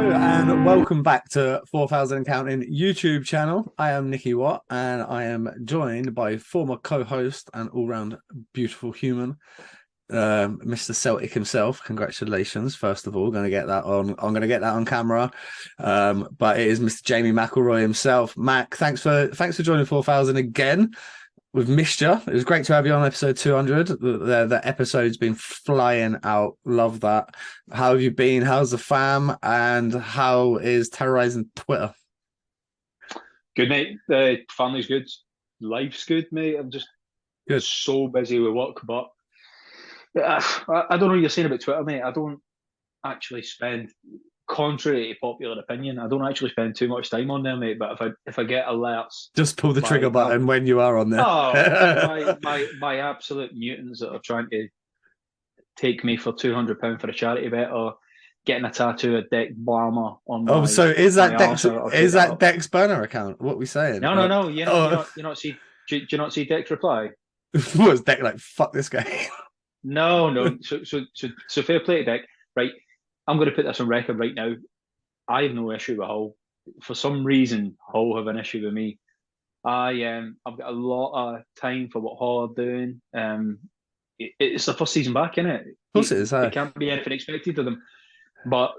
Hello and welcome back to 4000 and Counting YouTube channel. I am Nicky Watt and I am joined by former co-host and all-round beautiful human, Mr. Celtic himself. Congratulations, first of all. I'm going to get that on camera. But it is Mr. Jamie Mcilroy himself. Mac, thanks for joining 4000 again. We've missed you. It was great to have you on episode 200. The episode's been flying out. Love that. How have you been? How's the fam? And how is terrorizing Twitter? Good, mate. The family's good. Life's good, mate. I'm just Good. so busy with work. But I don't know what you're saying about Twitter, mate. I don't actually spend, contrary to popular opinion, I don't actually spend too much time on there, mate. But if I get alerts, just pull the trigger button when you are on there. Oh, my absolute mutants that are trying to take me for £200 for a charity bet, or getting a tattoo of Deck Blarmer on my. Oh, so is that Deck's burner account? What are we saying? No. You not see. Do you not see Deck's reply? Was Deck like, fuck this guy? No. So fair play to Deck. Right, I'm going to put this on record right now. I have no issue with Hull. For some reason, Hull have an issue with me. I've got a lot of time for what Hull are doing. It's the first season back, isn't it? Of course it is. It can't be anything expected of them. But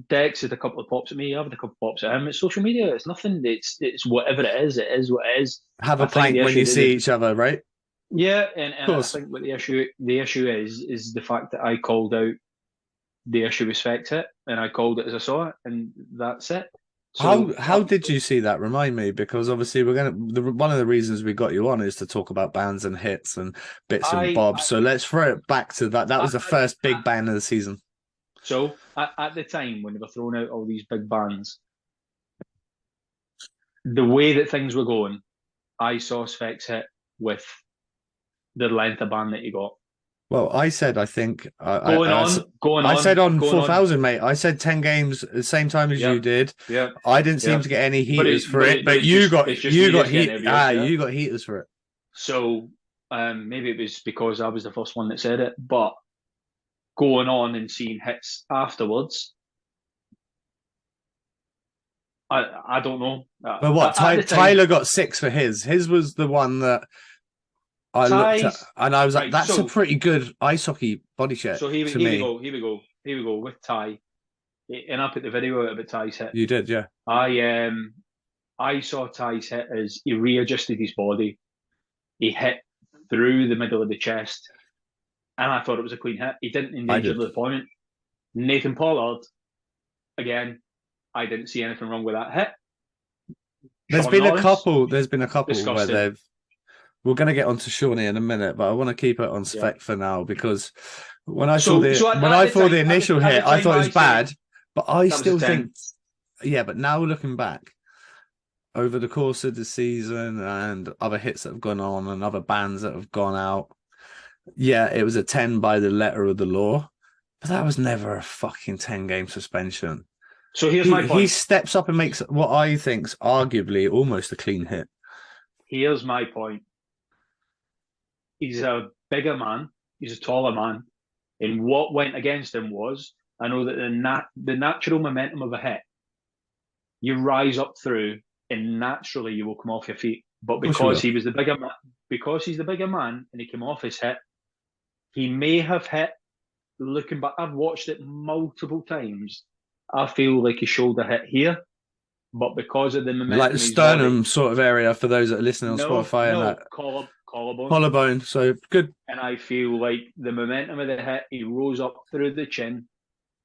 Dex had a couple of pops at me. I've had a couple of pops at him. It's social media. It's nothing. It's whatever it is. It is what it is. Have a pint when you see each other, right? Yeah, and I think what the issue is the fact that I called out the issue with Spec's hit, and I called it as I saw it, and that's it. So, how did you see that? Remind me, because obviously one of the reasons we got you on is to talk about bans and hits and bits and bobs. So let's throw it back to that. That was the first big ban of the season. So at the time when they were throwing out all these big bans, the way that things were going, I saw Spec's hit with the length of ban that he got. Well, I said, I think I said on 4000, mate. I said 10 games at the same time as you did. Yeah, I didn't seem to get any heaters for it, but you got heaters for it. So maybe it was because I was the first one that said it, but going on and seeing hits afterwards, I don't know. But what? Tyler got 6 for his. His was the one that I looked at, and I was like, "That's a pretty good ice hockey body check." So here we go with Ty, and I put the video out about Ty's hit. You did, yeah. I saw Ty's hit as he readjusted his body, he hit through the middle of the chest, and I thought it was a clean hit. He didn't endanger the opponent. Nathan Pollard, again, I didn't see anything wrong with that hit. There's been a couple where they've. We're going to get onto Shawnee in a minute, but I want to keep it on spec for now, because when I saw the initial hit, I thought it was bad, but I still think, but now looking back over the course of the season and other hits that have gone on and other bans that have gone out, it was a 10 by the letter of the law, but that was never a fucking 10-game suspension. So here's my point. He steps up and makes what I think's arguably almost a clean hit. Here's my point. He's a bigger man. He's a taller man. And what went against him was, I know that the natural momentum of a hit, you rise up through and naturally you will come off your feet. But because he was the bigger man, because he's the bigger man and he came off his hit, he may have hit, looking back, I've watched it multiple times. I feel like he shoulder hit here, but because of the momentum, like the sternum sort of area for those that are listening on Spotify, and that collarbone. So good. And I feel like the momentum of the hit, he rose up through the chin,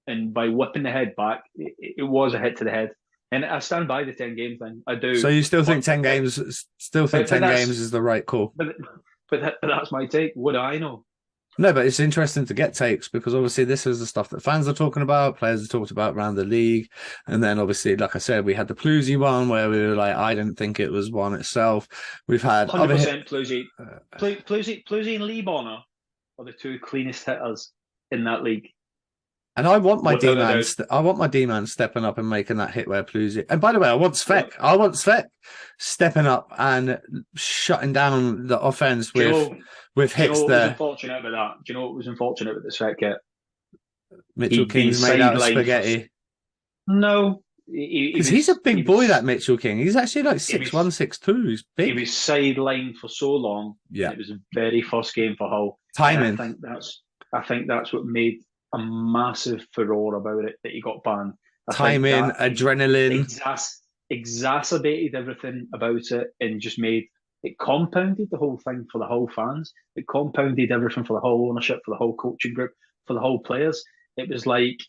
and by whipping the head back, it was a hit to the head. And I stand by the 10-game thing. I do. So you still think 10 games? Still think 10 games is the right call? But that's my take. What do I know? No, but it's interesting to get takes, because obviously this is the stuff that fans are talking about, players are talked about around the league. And then obviously, like I said, we had the Plusy one where we were like, I didn't think it was one itself. We've had 100% Plusy. Plusy and Lee Bonner are the two cleanest hitters in that league. And I want my D-man stepping up and making that hit where Plusy. And by the way, I want Svek stepping up and shutting down the offense with hits there. Unfortunate about that? Do you know what was unfortunate with the Svek hit? Mitchell King's made out of spaghetti. No, Because he's a big boy, that was Mitchell King. He's actually like he 6'1", was 6'2". He's he big. was sidelined for so long, and Yeah. it was the very first game for Hull, and Timing. I think that's what made a massive furore about it that he got banned. I think Timing, that adrenaline. exacerbated everything about it and just made it compounded the whole thing for the whole fans. It compounded everything for the whole ownership, for the whole coaching group, for the whole players. It was like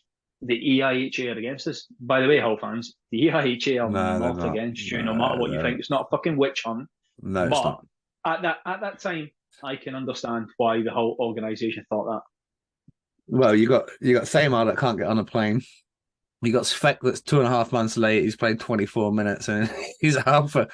the EIHA are against us. By the way, Hull fans, the EIHA are No, they're not not. against you, no matter what you No, think. It's not a fucking witch hunt. no, it's But not. at that time, I can understand why the whole organisation thought that. Well, you got Thamar that can't get on a plane. You got Svek that's 2.5 months late. He's played 24 minutes and he's out for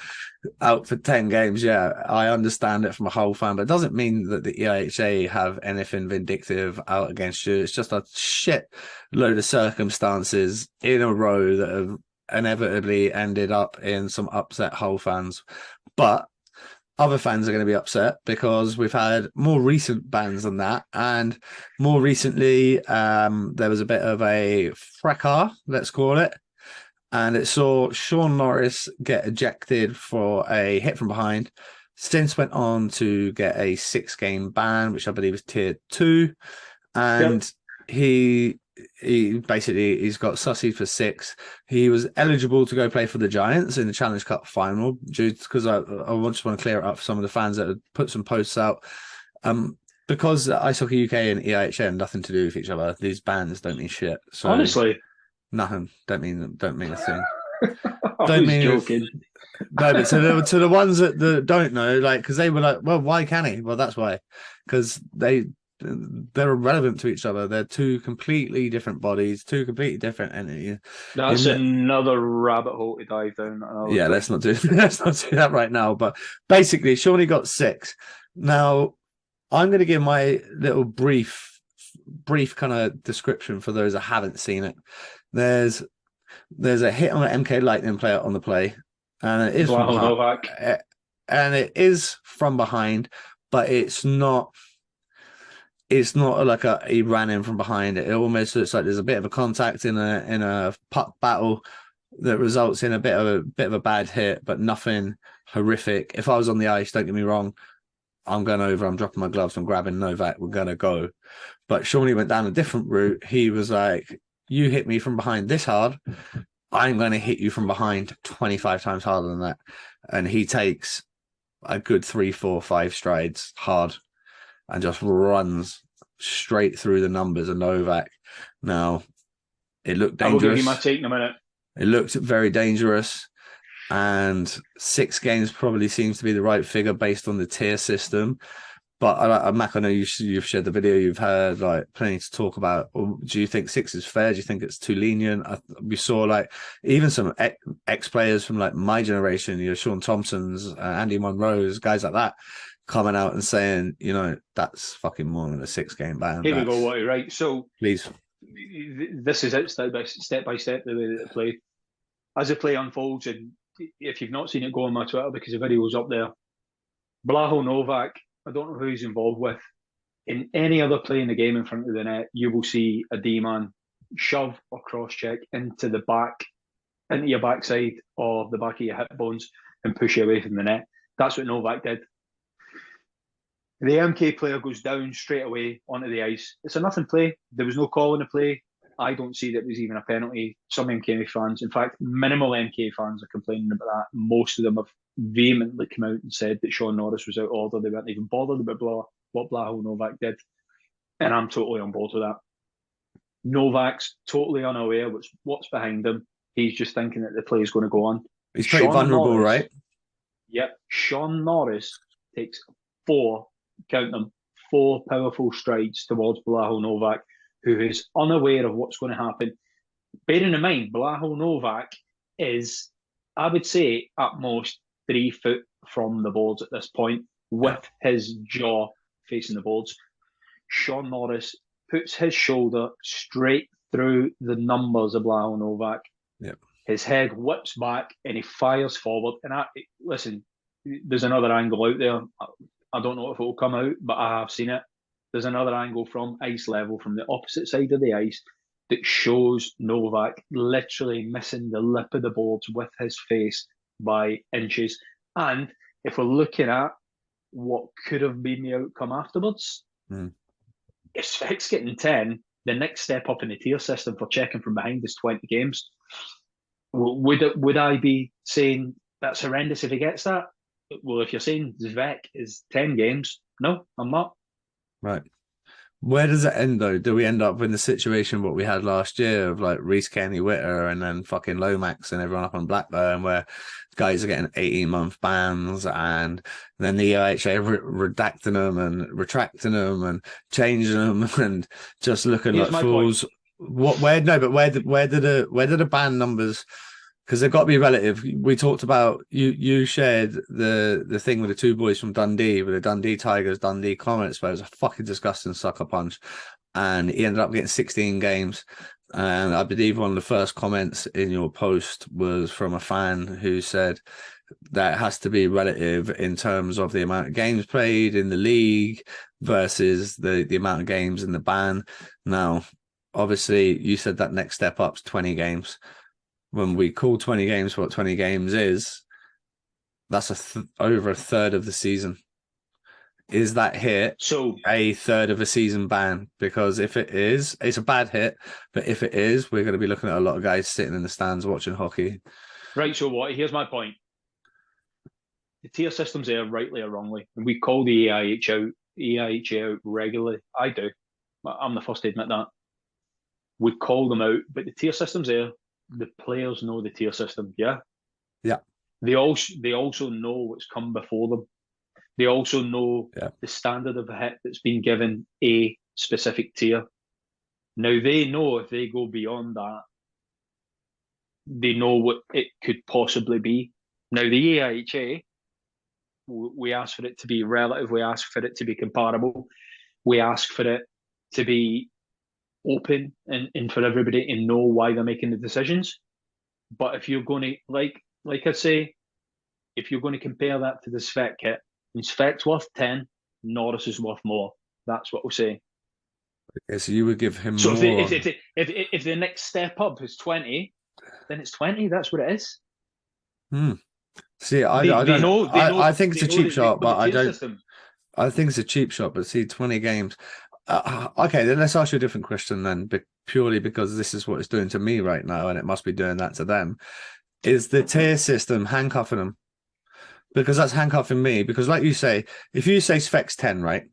10 games. Yeah, I understand it from a whole fan, but it doesn't mean that the EIHA have anything vindictive out against you. It's just a shit load of circumstances in a row that have inevitably ended up in some upset Hull fans. But other fans are going to be upset because we've had more recent bans than that. And more recently, there was a bit of a fracas, let's call it. And it saw Sean Norris get ejected for a hit from behind. Since went on to get a 6-game ban, which I believe is tier 2. Yep. And he he's got sussy for 6. He was eligible to go play for the Giants in the Challenge Cup final, because I just want to clear it up for some of the fans that had put some posts out. Because Ice Hockey UK and EIHN have nothing to do with each other. These bans don't mean shit. So Honestly, nothing. Don't mean a thing. I Don't was mean joking. no, but to the ones that don't know, like, because they were like, well, why can he? Well, that's why, because they're irrelevant to each other. They're two completely different bodies, two completely different entities. That's another rabbit hole to dive down another Yeah, time. let's not do that right now. But basically, Shawnee got 6. Now, I'm going to give my little brief kind of description for those that haven't seen it. There's a hit on an MK Lightning player on the play, and it is from Blaho behind, Novak. and it is from behind, but it's not. It's not like he ran in from behind. It almost looks like there's a bit of a contact in a puck battle that results in a bit of a bad hit, but nothing horrific. If I was on the ice, don't get me wrong, I'm going over, I'm dropping my gloves, I'm grabbing Novak, we're going to go. But Shawnee went down a different route. He was like, you hit me from behind this hard, I'm going to hit you from behind 25 times harder than that. And he takes a good 3, 4, 5 strides hard and just runs straight through the numbers of Novak. Now, it looked dangerous. I will give you my take in a minute. It looked very dangerous. And 6 games probably seems to be the right figure based on the tier system. But Mac, I know you've shared the video. You've had like plenty to talk about. Do you think 6 is fair? Do you think it's too lenient? We saw like even some ex players from like my generation, Sean Thompson's, Andy Monroe's, guys like that, coming out and saying, that's fucking more than a 6-game ban. Here we go, Watty, right? So, Please. this is it step by step, the way that it played. As the play unfolds, and if you've not seen it, go on my Twitter because the video's up there. Blaho Novak, I don't know who he's involved with. In any other play in the game in front of the net, you will see a D-man shove or cross-check into your backside or the back of your hip bones and push you away from the net. That's what Novak did. The MK player goes down straight away onto the ice. It's a nothing play. There was no call in the play. I don't see that it was even a penalty. Some MK fans, in fact, minimal MK fans are complaining about that. Most of them have vehemently come out and said that Sean Norris was out of order. They weren't even bothered about what Blaho Novak did. And I'm totally on board with that. Novak's totally unaware what's behind him. He's just thinking that the play is going to go on. He's pretty vulnerable, right? Yep. Sean Norris takes 4 powerful strides towards Blaho Novak, who is unaware of what's going to happen. Bearing in mind, Blaho Novak is, I would say, at most 3 foot from the boards at this point, with his jaw facing the boards. Sean Norris puts his shoulder straight through the numbers of Blaho Novak. Yep. His head whips back and he fires forward. And listen, there's another angle out there. I don't know if it will come out, but I have seen it. There's another angle from ice level, from the opposite side of the ice, that shows Novak literally missing the lip of the boards with his face by inches. And if we're looking at what could have been the outcome afterwards, if Svek's getting 10, the next step up in the tier system for checking from behind is 20 games. Would I be saying that's horrendous if he gets that? Well, if you're saying Zvek is 10 games, no, I'm not. Right. Where does it end, though? Do we end up in the situation what we had last year of like Reece Kenny Witter and then fucking Lomax and everyone up on Blackburn, where guys are getting 18-month bans and then the EIHA redacting them and retracting them and changing them and just looking Here's like my fools? point. Where did the ban numbers? Because they've got to be relative. We talked about you shared the thing with the two boys from Dundee, with the Dundee Tigers, Dundee Comets, where it was a fucking disgusting sucker punch. And he ended up getting 16 games. And I believe one of the first comments in your post was from a fan who said that has to be relative in terms of the amount of games played in the league versus the amount of games in the ban. Now, obviously, you said that next step up's 20 games. When we call 20 games what 20 games is, that's over a third of the season. Is that hit a third of a season ban? Because if it is, it's a bad hit. But if it is, we're going to be looking at a lot of guys sitting in the stands watching hockey. Right, so what? Here's my point. The tier system's there, rightly or wrongly. And we call the EIHA out regularly. I do. I'm the first to admit that. We call them out, but the tier system's there. The players know the tier system, yeah? Yeah. They also know what's come before them. They also know the standard of a hit that's been given a specific tier. Now, they know if they go beyond that, they know what it could possibly be. Now, the EIHA, we ask for it to be relative. We ask for it to be comparable. We ask for it to be open and for everybody to know why they're making the decisions. But if you're going to, like I say, if you're going to compare that to the Svek kit, and Svek's worth 10, Norris is worth more. That's what we'll say. Okay, so you would give him more. If the next step up is 20, then it's 20. That's what it is. See, I think it's a cheap shot, but I don't. System. I think it's a cheap shot, but see, 20 games. Okay, then let's ask you a different question then, purely because this is what it's doing to me right now, and it must be doing that to them. Is the tier system handcuffing them? Because that's handcuffing me. Because, like you say, if you say Svek's 10, right,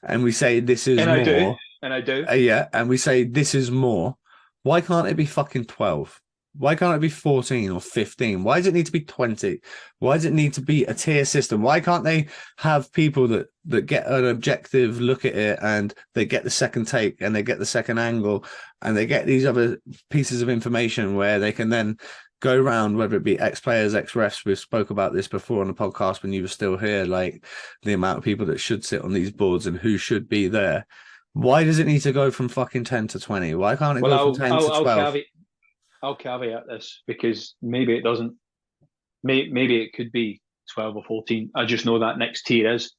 and we say this is and more, I do, yeah, and we say this is more, why can't it be fucking 12? Why can't it be 14 or 15? Why does it need to be 20? Why does it need to be a tier system? Why can't they have people that get an objective look at it and they get the second take and they get the second angle and they get these other pieces of information where they can then go around, whether it be ex-players, ex-refs. We've spoke about this before on the podcast when you were still here, like the amount of people that should sit on these boards and who should be there. Why does it need to go from fucking 10 to 20? Why can't it go from 10 to 12? I'll caveat this because maybe it doesn't. Maybe it could be 12 or 14. I just know that next tier is.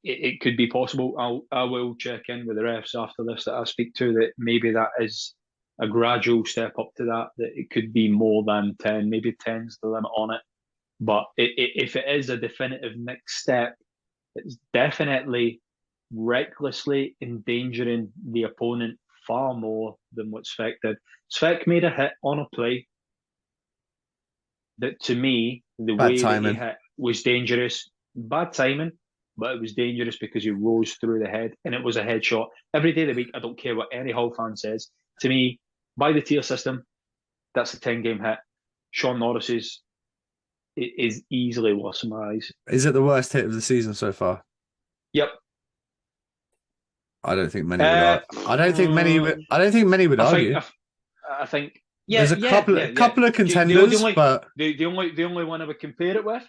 It could be possible. I will check in with the refs after this that I speak to that maybe that is a gradual step up to that it could be more than 10. Maybe 10's the limit on it. But if it is a definitive next step, it's definitely recklessly endangering the opponent far more than what Svek did. Svek made a hit on a play that, to me, the way that he hit was dangerous. Bad timing, but it was dangerous because he rose through the head, and it was a headshot. Every day of the week, I don't care what any Hull fan says. To me, by the tier system, that's a 10-game hit. Sean Norris's is easily worse in my eyes. Is it the worst hit of the season so far? Yep. I don't think many would argue. I don't think many would argue. I think there's a couple of contenders, but the only one I would compare it with,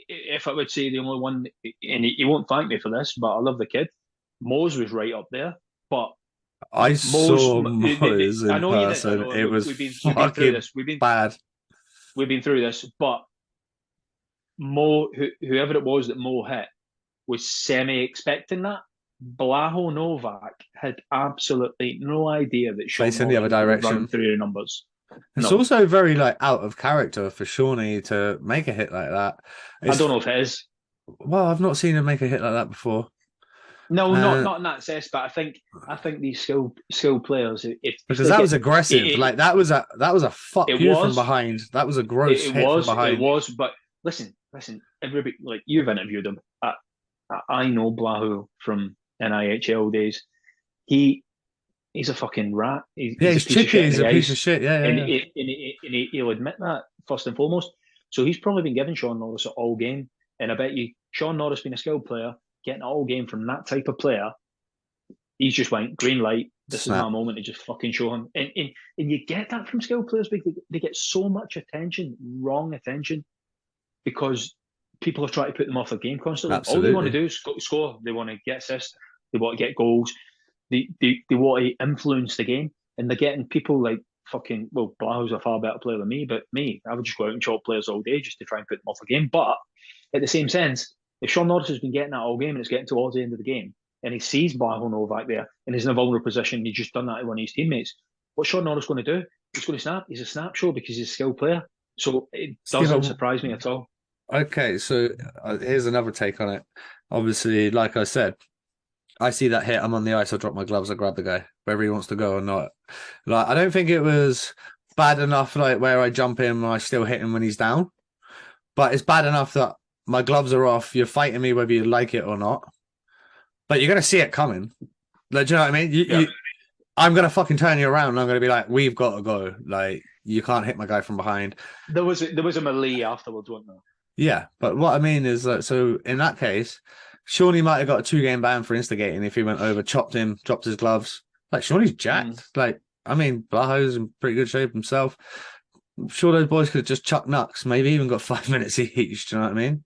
if I would say the only one, and he won't thank me for this, but I love the kid. Mose was right up there, but I saw Mose in person. It was fucking bad. We've been through this, but Mo, whoever it was that Mo hit, was semi-expecting that. Blaho Novak had absolutely no idea that Sean Facing the Norris other was going to run direction. through the numbers. It's No, also very like out of character for Shawnee to make a hit like that. I It's don't know if it is. well, I've not seen him make a hit like that before. No, not Uh, not in that sense, but I think these skilled players, if because they that get was aggressive. it, Like that was a fuck it you from was behind. That was a it, gross it hit from was it behind. was. But listen, everybody like you've interviewed him. I know Blaho from NIHL days. He he's a fucking rat. Yeah, He's a he's piece of chippy. shit in He's a the piece of ice, shit. Yeah, yeah, and yeah. he'll admit that first and foremost. So he's probably been giving Sean Norris an all game, and I bet you Sean Norris being a skilled player, getting an all game from that type of player, he's just went green light. This is my Snap. moment to just fucking show him, and you get that from skilled players because they get so much attention, wrong attention, because people are trying to put them off their game constantly. All they want to Absolutely. do is score. They want to get assists. They want to get goals. They want to influence the game, and they're getting people like fucking. Well, Blaho's a far better player than me, but me, I would just go out and chop players all day just to try and put them off the game. But at the same sense, if Sean Norris has been getting that all game and it's getting towards the end of the game, and he sees Blaho Novak there and he's in a vulnerable position, he's just done that to one of his teammates. What's Sean Norris going to do? He's going to snap. He's a snap show because he's a skilled player. So it doesn't Steve, surprise me at all. okay, so here's another take on it. Obviously, like I said, I see that hit. I'm on the ice. I drop my gloves. I grab the guy, wherever he wants to go or not. Like, I don't think it was bad enough, like where I jump him and I still hit him when he's down. But it's bad enough that my gloves are off. You're fighting me whether you like it or not. But you're gonna see it coming. Like, do you know what I mean? Yeah. I'm gonna fucking turn you around. And I'm gonna be like, we've got to go. Like, you can't hit my guy from behind. There was a melee afterwards, wasn't there? Yeah, but what I mean is that so in that case, Shawnee might have got a 2 game ban for instigating if he went over, chopped him, dropped his gloves. Like Shawnee's jacked. Like, I mean, Blaho's in pretty good shape himself. I'm sure those boys could have just chucked knucks, maybe even got 5 minutes each. Do you know what I mean?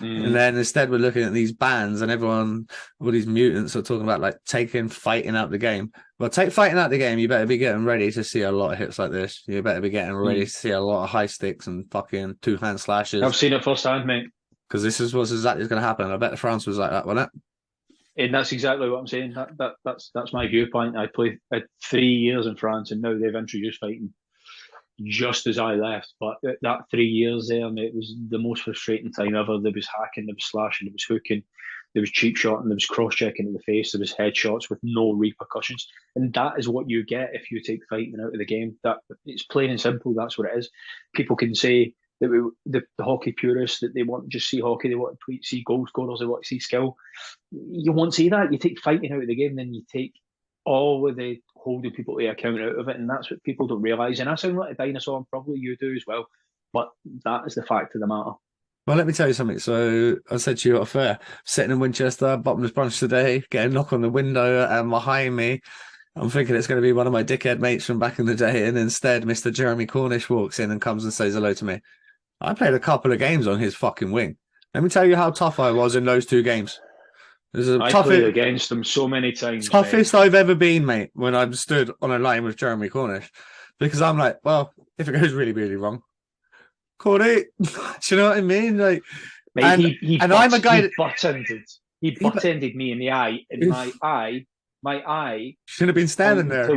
And then instead we're looking at these bans and everyone, all these mutants are talking about like taking fighting out the game. Well, take fighting out the game, you better be getting ready to see a lot of hits like this. You better be getting ready to see a lot of high sticks and fucking 2-hand slashes. I've seen it firsthand, mate. Because this is what's exactly going to happen. I bet the France was like that, wasn't it? And that's exactly what I'm saying. That's my viewpoint. I played 3 years in France, and now they've introduced fighting just as I left. But that 3 years there, mate, was the most frustrating time ever. There was hacking, there was slashing, there was hooking, there was cheap shotting, there was cross checking in the face, there was headshots with no repercussions. And that is what you get if you take fighting out of the game. That it's plain and simple. That's what it is. People can say that the hockey purists that they want to just see hockey, they want to see goal scorers, they want to see skill. You won't see that. You take fighting out of the game, then you take all of the holding people to account out of it, and that's what people don't realise. And I sound like a dinosaur, and probably you do as well, but that is the fact of the matter. Well, let me tell you something. So I said to you off air, sitting in Winchester, bottomless brunch today, getting a knock on the window, and behind me, I'm thinking it's going to be one of my dickhead mates from back in the day, and instead Mr. Jeremy Cornish walks in and comes and says hello to me. I played a couple of games on his fucking wing. Let me tell you how tough I was in those 2 games. I played against them so many times. Toughest I've ever been, mate, when I've stood on a line with Jeremy Cornish. Because I'm like, well, if it goes really, really wrong, Cordy, do you know what I mean? Like, mate, I'm a guy that butt-ended me in the eye, and my eye shouldn't have been standing there.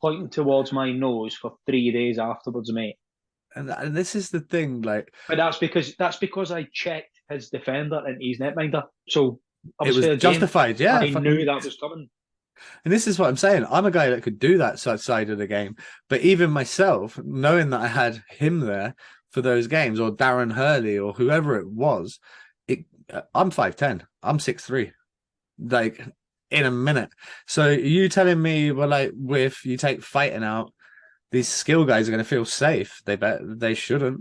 Pointing towards my nose for 3 days afterwards, mate. And this is the thing, like, but that's because I checked his defender and his netminder, so it was justified. Yeah, I knew that was coming. And this is what I'm saying. I'm a guy that could do that side of the game, but even myself, knowing that I had him there for those games, or Darren Hurley, or whoever it was, I'm 5'10", I'm 6'3", like in a minute. So you telling me, well, like if you take fighting out, these skill guys are going to feel safe? They shouldn't.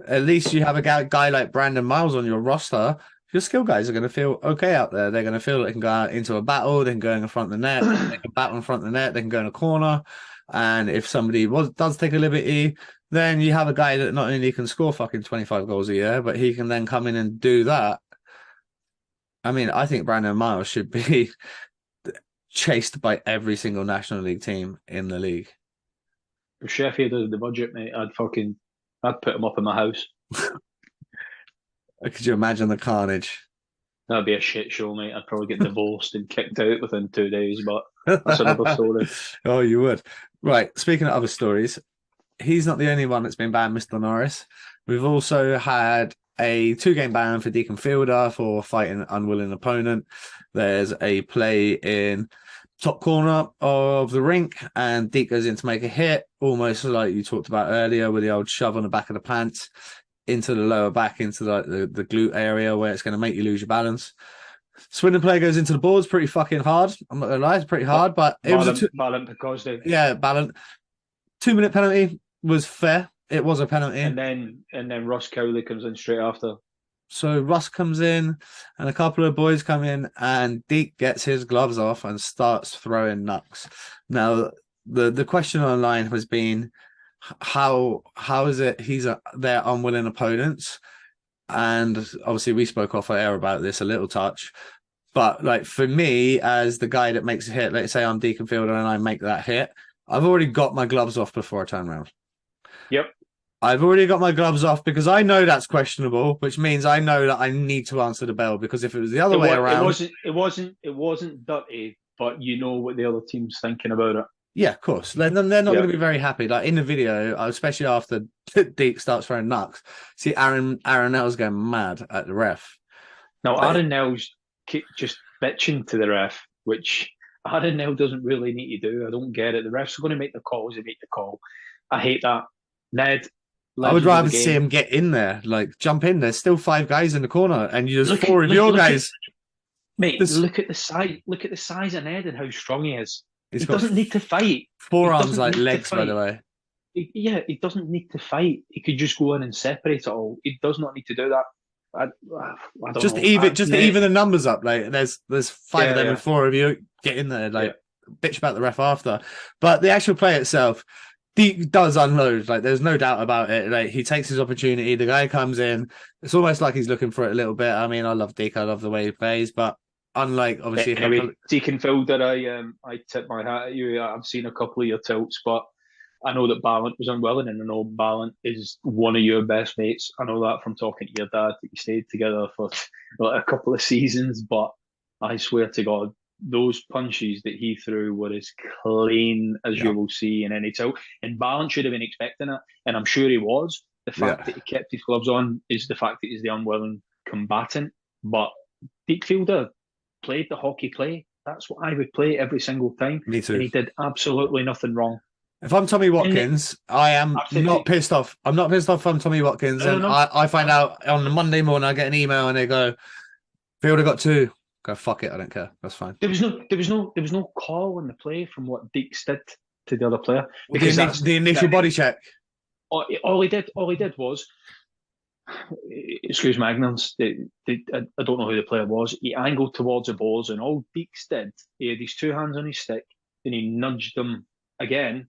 At least you have a guy like Brandon Miles on your roster. Your skill guys are going to feel okay out there. They're going to feel they can go out into a battle. They can go in front of the net. They can battle in front of the net. They can go in a corner. And if somebody does take a liberty, then you have a guy that not only can score fucking 25 goals a year, but he can then come in and do that. I mean, I think Brandon Miles should be chased by every single National League team in the league. If Sheffield had the budget, mate, I'd put him up in my house. Could you imagine the carnage? That'd be a shit show, mate. I'd probably get divorced and kicked out within 2 days, but that's another story. Oh, you would. Right. Speaking of other stories, he's not the only one that's been banned, Mr. Norris. We've also had a 2-game ban for Deacon Fielder for fighting an unwilling opponent. There's a play in top corner of the rink, and Deke goes in to make a hit, almost like you talked about earlier, with the old shove on the back of the pants into the lower back, into the glute area where it's going to make you lose your balance. Swindon player goes into the boards pretty fucking hard. I'm not gonna lie, it's pretty hard, but it was because they Ballant. 2-minute penalty was fair. It was a penalty, and then Ross Cowley comes in straight after. So Russ comes in, and a couple of boys come in, and Deke gets his gloves off and starts throwing knucks. Now, the question online has been, how is it they're unwilling opponents? And obviously we spoke off air about this a little touch, but like for me, as the guy that makes a hit, let's say I'm Deacon Fielder and I make that hit, I've already got my gloves off before I turn around. Yep. I've already got my gloves off because I know that's questionable, which means I know that I need to answer the bell, because if it was the other way around, it wasn't dirty, but you know what the other team's thinking about it. Yeah, of course. They're not going to be very happy. Like in the video, especially after Deke starts throwing knucks, see Aaron Nell's going mad at the ref. Now, Aaron Nell's just bitching to the ref, which Aaron Nell doesn't really need to do. I don't get it. The refs are going to make the calls. They make the call. I hate that. Ned, I would rather see him get in there, like jump in. There's still 5 guys in the corner, and there's 4 of your guys. Mate, look at the size. Look at the size of Ned and how strong he is. He got doesn't need to fight. Forearms like legs, by the way. He doesn't need to fight. He could just go in and separate it all. He does not need to do that. I don't just know. Even the numbers up. Like there's 5 of them and 4 of you. Get in there, like bitch about the ref after. But the actual play itself, Deke does unload. Like there's no doubt about it. Like he takes his opportunity. The guy comes in. It's almost like he's looking for it a little bit. I mean, I love Deke. I love the way he plays, but unlike obviously anyway, Deacon Fielder, I tip my hat at you. I've seen a couple of your tilts, but I know that Ballant was unwilling, and I know Ballant is one of your best mates. I know that from talking to your dad, that you stayed together for a couple of seasons. But I swear to God, those punches that he threw were as clean as you will see in any tilt. And Ballant should have been expecting it, and I'm sure he was. The fact that he kept his gloves on is the fact that he's the unwilling combatant. But Deacon Fielder played the hockey play. That's what I would play every single time. Me too. And he did absolutely nothing wrong. If I'm Tommy Watkins, I am not pissed off. I'm not pissed off if I'm Tommy Watkins. I find out on the Monday morning, I get an email and they go, Fielder got 2. Go, fuck it, I don't care. That's fine. There was no call in the play from what Deeks did to the other player. Because the initial body check. All he did was, excuse my ignorance, I don't know who the player was. He angled towards the balls, and all Deeks did, he had his 2 hands on his stick, and he nudged them again.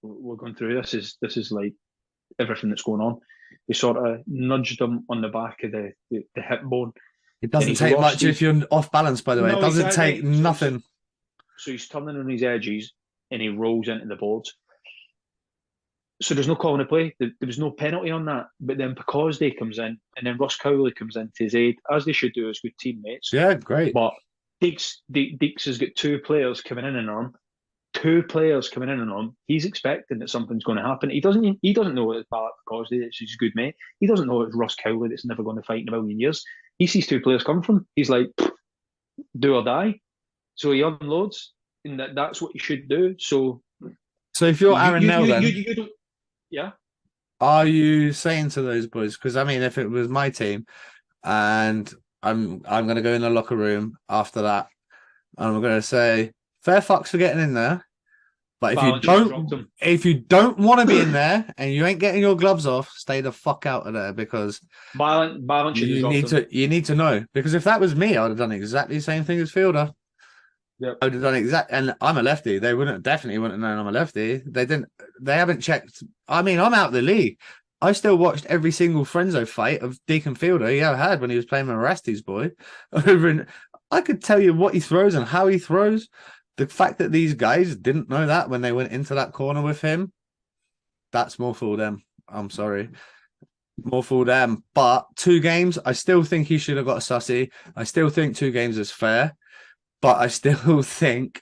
We're going through this is like everything that's going on. He sort of nudged them on the back of the hip bone. It doesn't take much if you're off balance, by the way. It doesn't take nothing. So he's turning on his edges and he rolls into the boards. So there's no call in the play. There was no penalty on that. But then because they comes in, and then Ross Cowley comes in to his aid, as they should do as good teammates. Yeah, great. But Deeks has got 2 players coming in on him. 2 players coming in on him. He's expecting that something's going to happen. He doesn't know it's Ballant because it's his good mate. He doesn't know it's Ross Cowley that's never going to fight in a million years. He sees 2 players come from. He's like, do or die. So he unloads, and that's what you should do. So if you're Aaron Nell, then you don't, yeah. Are you saying to those boys? Because I mean, if it was my team, and I'm going to go in the locker room after that, and I'm going to say, fair fucks for getting in there, but if you don't want to be in there and you ain't getting your gloves off, stay the fuck out of there, because Ballant you need to know. Because if that was me, I would have done exactly the same thing as Fielder. Yep. I would have done and I'm a lefty. They definitely wouldn't have known I'm a lefty. They haven't checked. I mean, I'm out of the league. I still watched every single Frenzo fight of Deacon Fielder he ever had when he was playing with Rasties boy. I could tell you what he throws and how he throws. The fact that these guys didn't know that when they went into that corner with him, that's more for them. I'm sorry. more for them. But 2 games, I still think he should have got a sussy. I still think 2 games is fair, but I still think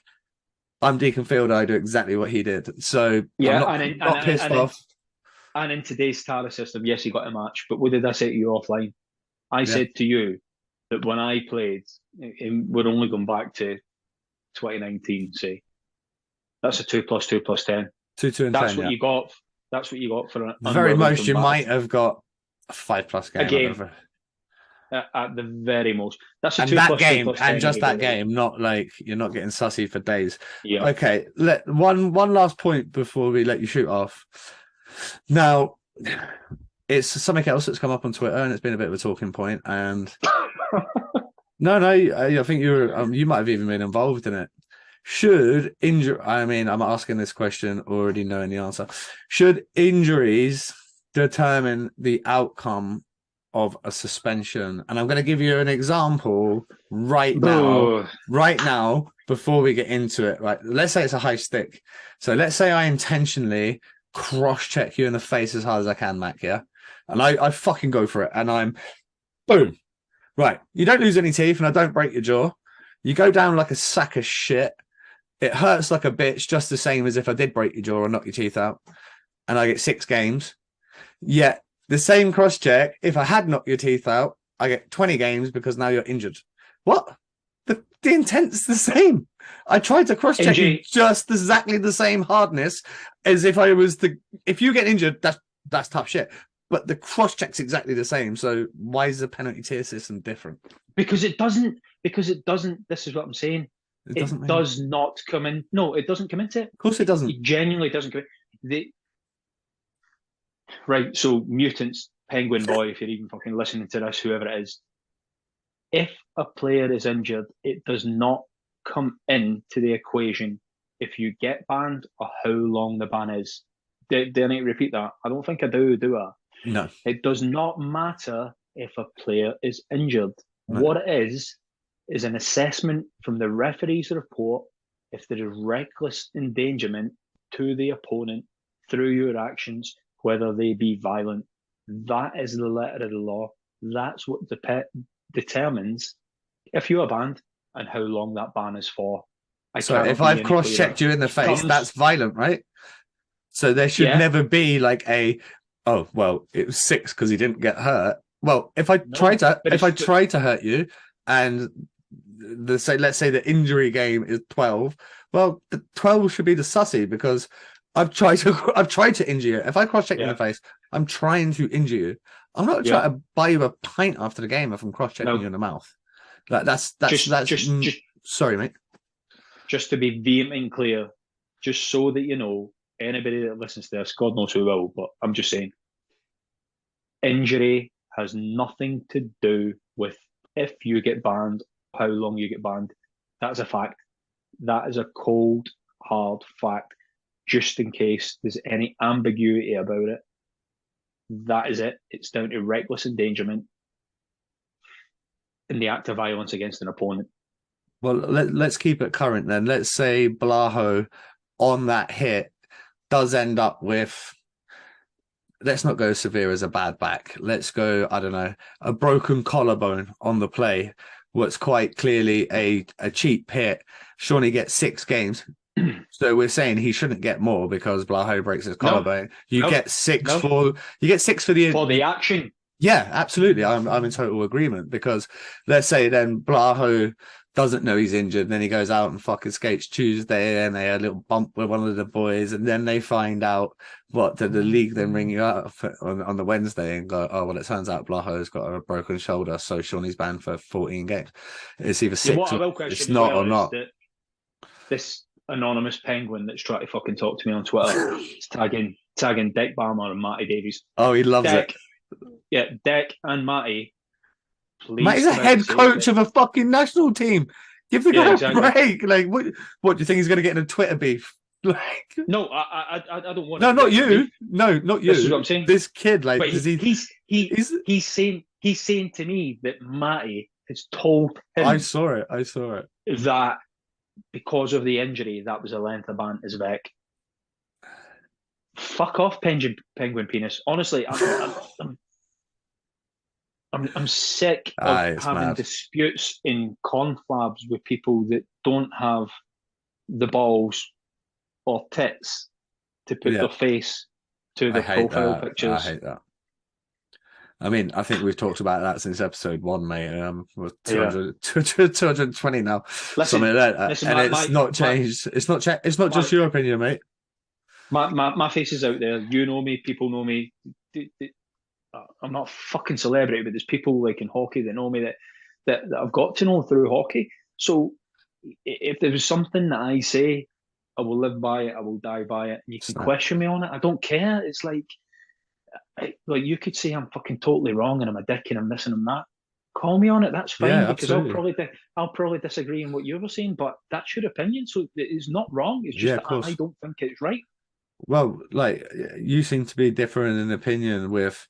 I'm Deacon Fielder. I do exactly what he did, so I'm Yeah, not pissed off. and in today's Tara system, yes, he got a match. But what did I say to you offline? I Yeah, said to you that when I played, and we're only going back to 2019. Say that's a 2 + 2 + 10. 2, 2, and 10. That's what Yeah, you got. That's what you got for an the very unwilling most from you Bath. might have got a 5+ A game. I don't game know. at the very most. That's a And 2 that + 2 game, + and 10 just any that day of the week. game, not like you're not getting sussy for days. Yeah. Okay, let one last point before we let you shoot off. Now, it's something else that's come up on Twitter, and it's been a bit of a talking point. And no, I think you might have even been involved in it. Should injury? I mean, I'm asking this question already knowing the answer. Should injuries determine the outcome of a suspension? And I'm going to give you an example right now. Boo. Right now, before we get into it, right? Let's say it's a high stick. So let's say I intentionally cross-check you in the face as hard as I can, Mac. Yeah, and I fucking go for it, and I'm boom. Right, you don't lose any teeth, and I don't break your jaw. You go down like a sack of shit. It hurts like a bitch, just the same as if I did break your jaw or knock your teeth out, and I get 6 games. Yet the same cross check, if I had knocked your teeth out, I get 20 games because now you're injured. What? The intent's the same. I tried to cross check you just exactly the same hardness as if I was the. If you get injured, that's tough shit. But the cross check's exactly the same. So why is the penalty tier system different? Because it doesn't. Because it doesn't. This is what I'm saying. It It doesn't mean. does not come in. No, it doesn't come into it. Of course, it doesn't. It genuinely doesn't come in. Right. So mutants, penguin boy. If you're even fucking listening to this, whoever it is, if a player is injured, it does not come into the equation if you get banned or how long the ban is. Do I need to repeat that? I don't think I do I? No. It does not matter if a player is injured. No. What it is an assessment from the referee's report if there is reckless endangerment to the opponent through your actions, whether they be violent. That is the letter of the law. That's what determines if you are banned and how long that ban is for. So if I've cross-checked you in the face, that's violent, right? So there should never be like oh well, it was 6 because he didn't get hurt. Well, if I try to hurt you, and let's say the injury game is 12, well, the 12 should be the sussy because I've tried to injure you. If I cross-check you in the face, I'm trying to injure you. I'm not trying to buy you a pint after the game if I'm cross-checking you in the mouth. Like that's sorry, mate. Just to be vehemently clear, just so that you know, anybody that listens to this, God knows who will, but I'm just saying, injury has nothing to do with if you get banned, how long you get banned. That's a fact. That is a cold, hard fact. Just in case there's any ambiguity about it, that is it. It's down to reckless endangerment in the act of violence against an opponent. Well, let's keep it current then. Let's say Blaho on that hit does end up with, let's not go severe as a bad back. Let's go, I don't know, a broken collarbone on the play. What's quite clearly a cheap hit. Shawnee gets 6 games. So we're saying he shouldn't get more because Blaho breaks his collarbone. You get 6 for the action. Yeah, absolutely. I'm in total agreement because let's say then Blaho doesn't know he's injured, and then he goes out and fucking skates Tuesday, and they had a little bump with one of the boys, and then they find out the league then ring you up on the Wednesday and go, oh well, it turns out Blaho's got a broken shoulder, so Shawnee's banned for 14 games. It's either 6 or it's not or not. This anonymous penguin that's trying to fucking talk to me on Twitter is tagging Dick Barmer and Matty Davies. Oh, he loves it. Yeah, Dick and Matty. Please, Matt is a head coach of a fucking national team. Give the guy a break. Like, what do you think he's going to get in a Twitter beef? Like, no, I don't want. No, not you. No, not you. This is what I'm saying. This kid, like, he's saying to me that Matty has told him. I saw it. That because of the injury, that was a length of ban is Vec. Fuck off, penguin penis. Honestly, I'm sick of It's having mad. disputes in conflabs with people that don't have the balls or tits to put Yeah, their face to I their hate profile that. I pictures. hate that. I mean, I think we've talked about that since episode one, mate. We're Yeah. 200, 220 now, something Listen, like that. listen, And it's not changed. It's not my just your opinion, mate. my face is out there. You know me, people know me. I'm not a fucking celebrity, but there's people like in hockey that know me that I've got to know through hockey. So if there was something that I say, I will live by it. I will die by it. And you can Snap. question me on it. I don't care. It's like you could say I'm fucking totally wrong and I'm a dick and I'm missing and that. Call me on it. That's fine Yeah, because absolutely. I'll probably disagree in what you were saying, but that's your opinion. So it's not wrong. It's Yeah, just of that I course. don't think it's right. Well, like you seem to be different in opinion with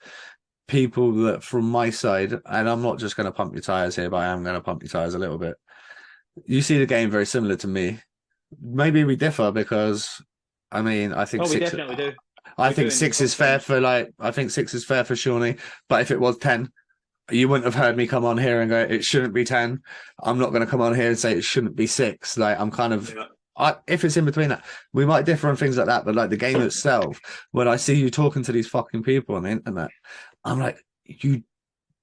people that from my side, and I'm not just going to pump your tires here, but I am going to pump your tires a little bit. You see the game very similar to me. Maybe we differ because, I mean, Oh, we definitely do. I We do, think and you've six got is fair some. for I think six is fair for Shawnee. But if it was 10, you wouldn't have heard me come on here and go, it shouldn't be 10. I'm not going to come on here and say it shouldn't be 6. Like, I'm kind of, Yeah. if it's in between that, we might differ on things like that. But like the game itself, when I see you talking to these fucking people on the internet, I'm like,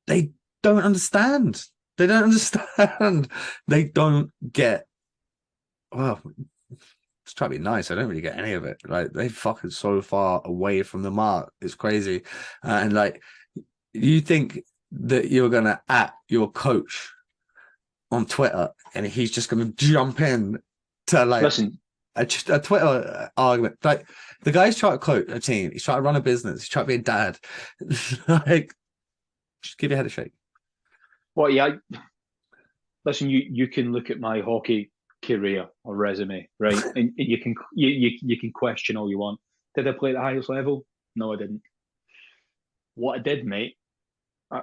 they don't understand. They don't understand. They don't get, well, just try to be nice. I don't really get any of it. Like they fucking so far away from the mark. It's crazy. And like you think that you're gonna at your coach on Twitter and he's just gonna jump in to like Listen, just a Twitter argument. Like the guy's trying to coach a team, he's trying to run a business, he's trying to be a dad. Like just give your head a shake. what? Yeah, listen. You can look at my hockey career or resume, right? And you can question all you want. Did I play at the highest level? No, I didn't. What I did, mate, I,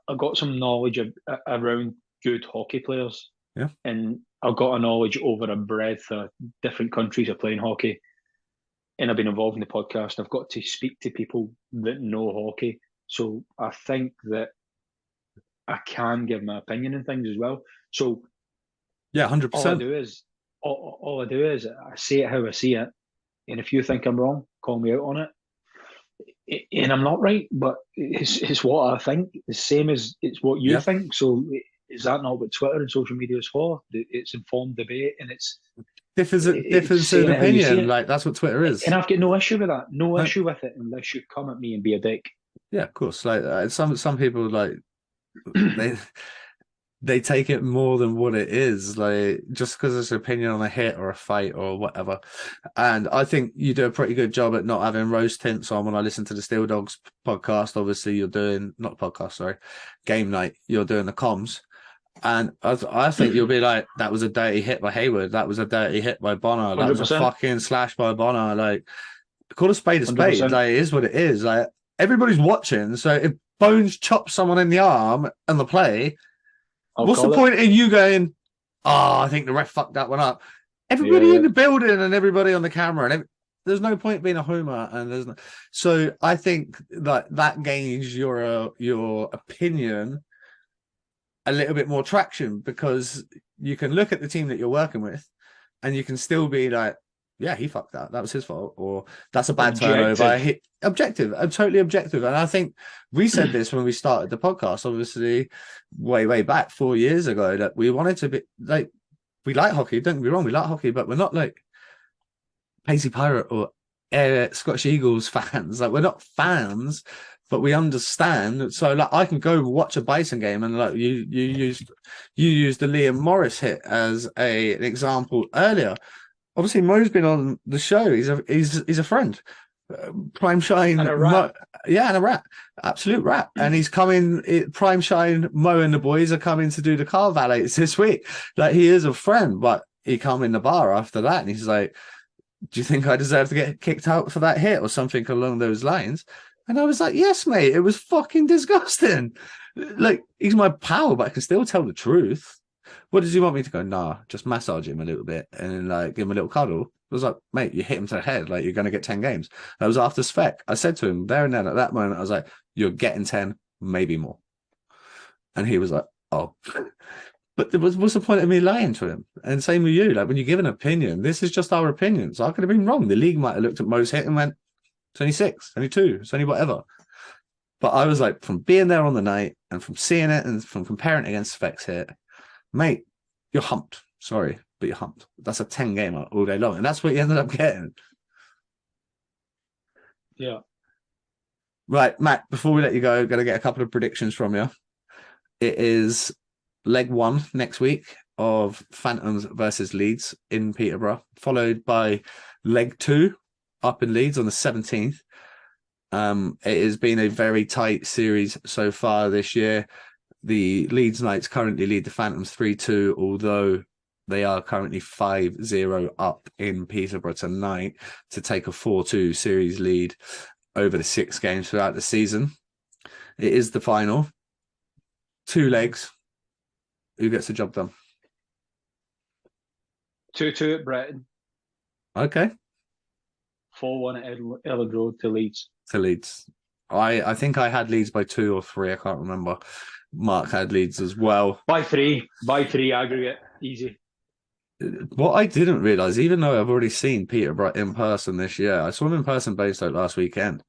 I got some knowledge around good hockey players, Yeah. and I've got a knowledge over a breadth of different countries of playing hockey. And I've been involved in the podcast. I've got to speak to people that know hockey, so I think that I can give my opinion on things as well. So Yeah, all I 100%. do is all I do is I say it how I see it, and if you think I'm wrong, call me out on it. And I'm not right, but it's what I think. The same as it's what you Yeah. think. So is that not what Twitter and social media is for? It's informed debate, and it's Differs in saying it how you see opinion. it. Like that's what Twitter And is. I've got no issue with that. No Like, issue with it unless you come at me and be a dick. yeah, of course. Like some people like they they take it more than what it is, like just because it's an opinion on a hit or a fight or whatever. And I think you do a pretty good job at not having rose tints on. When I listen to the Steel Dogs podcast, obviously you're doing not podcast, sorry, game night. You're doing the comms, and I think you'll be like, that was a dirty hit by Hayward. That was a dirty hit by Bonner. That was a 100%. fucking slash by Bonner. Like, call a spade a spade. 100%. Like, it is what it is. Like, everybody's watching. So if Bones chops someone in the arm and the play, I'll what's the call it. point in you going, oh, I think the ref fucked that one up? Yeah, Everybody yeah. in the building and everybody on the camera and there's no point being a homer and there's no. So I think that gains your opinion a little bit more traction because you can look at the team that you're working with and you can still be like, yeah, he fucked that. That was his fault, or that's a bad turnover. Objective. Objective. I'm totally objective, and I think we said this when we started the podcast. Obviously, way back 4 years ago, that we wanted to be like, we like hockey. Don't get me wrong, we like hockey, but we're not like Pacey Pirate or Scottish Eagles fans. Like we're not fans, but we understand. So like I can go watch a Bison game, and like you used the Liam Morris hit as an example earlier. Obviously, Mo's been on the show. He's a friend. Prime Shine, And a rat. yeah, and a rat, absolute rat. And he's coming. Prime Shine, Mo, and the boys are coming to do the car valets this week. Like he is a friend, but he come in the bar after that, and he's like, "Do you think I deserve to get kicked out for that hit or something along those lines?" And I was like, "Yes, mate. It was fucking disgusting. Like he's my pal, but I can still tell the truth." What does he want me to go? Nah, just massage him a little bit and then like give him a little cuddle. I was like, mate, you hit him to the head, like you're gonna get 10 games. That was after spec. I said to him there and then at that moment, I was like, you're getting 10, maybe more. And he was like, oh. But what's the point of me lying to him? And same with you. Like, when you give an opinion, this is just our opinion. So I could have been wrong. The league might have looked at Mo's hit and went, 26, 22, it's only whatever. But I was like, from being there on the night and from seeing it and from comparing it against Specs hit, mate, you're humped. Sorry, but you're humped. That's a 10 gamer all day long. And that's what you ended up getting. Yeah. Right, Matt, before we let you go, going to get a couple of predictions from you. It is leg 1 next week of Phantoms versus Leeds in Peterborough, followed by leg 2 up in Leeds on the 17th. It has been a very tight series so far this year. The Leeds Knights currently lead the Phantoms 3-2, although they are currently 5-0 up in Peterborough tonight to take a 4-2 series lead over the 6 games throughout the season. It is the final. 2 legs. Who gets the job done? 2-2 at Breton. Okay. 4-1 at Elland Road to Leeds. To Leeds. I think I had Leeds by 2 or 3. I can't remember. Mark had Leeds as well. By 3 aggregate. Easy. What I didn't realise, even though I've already seen Peterborough in person this year, I saw them in person based out last weekend.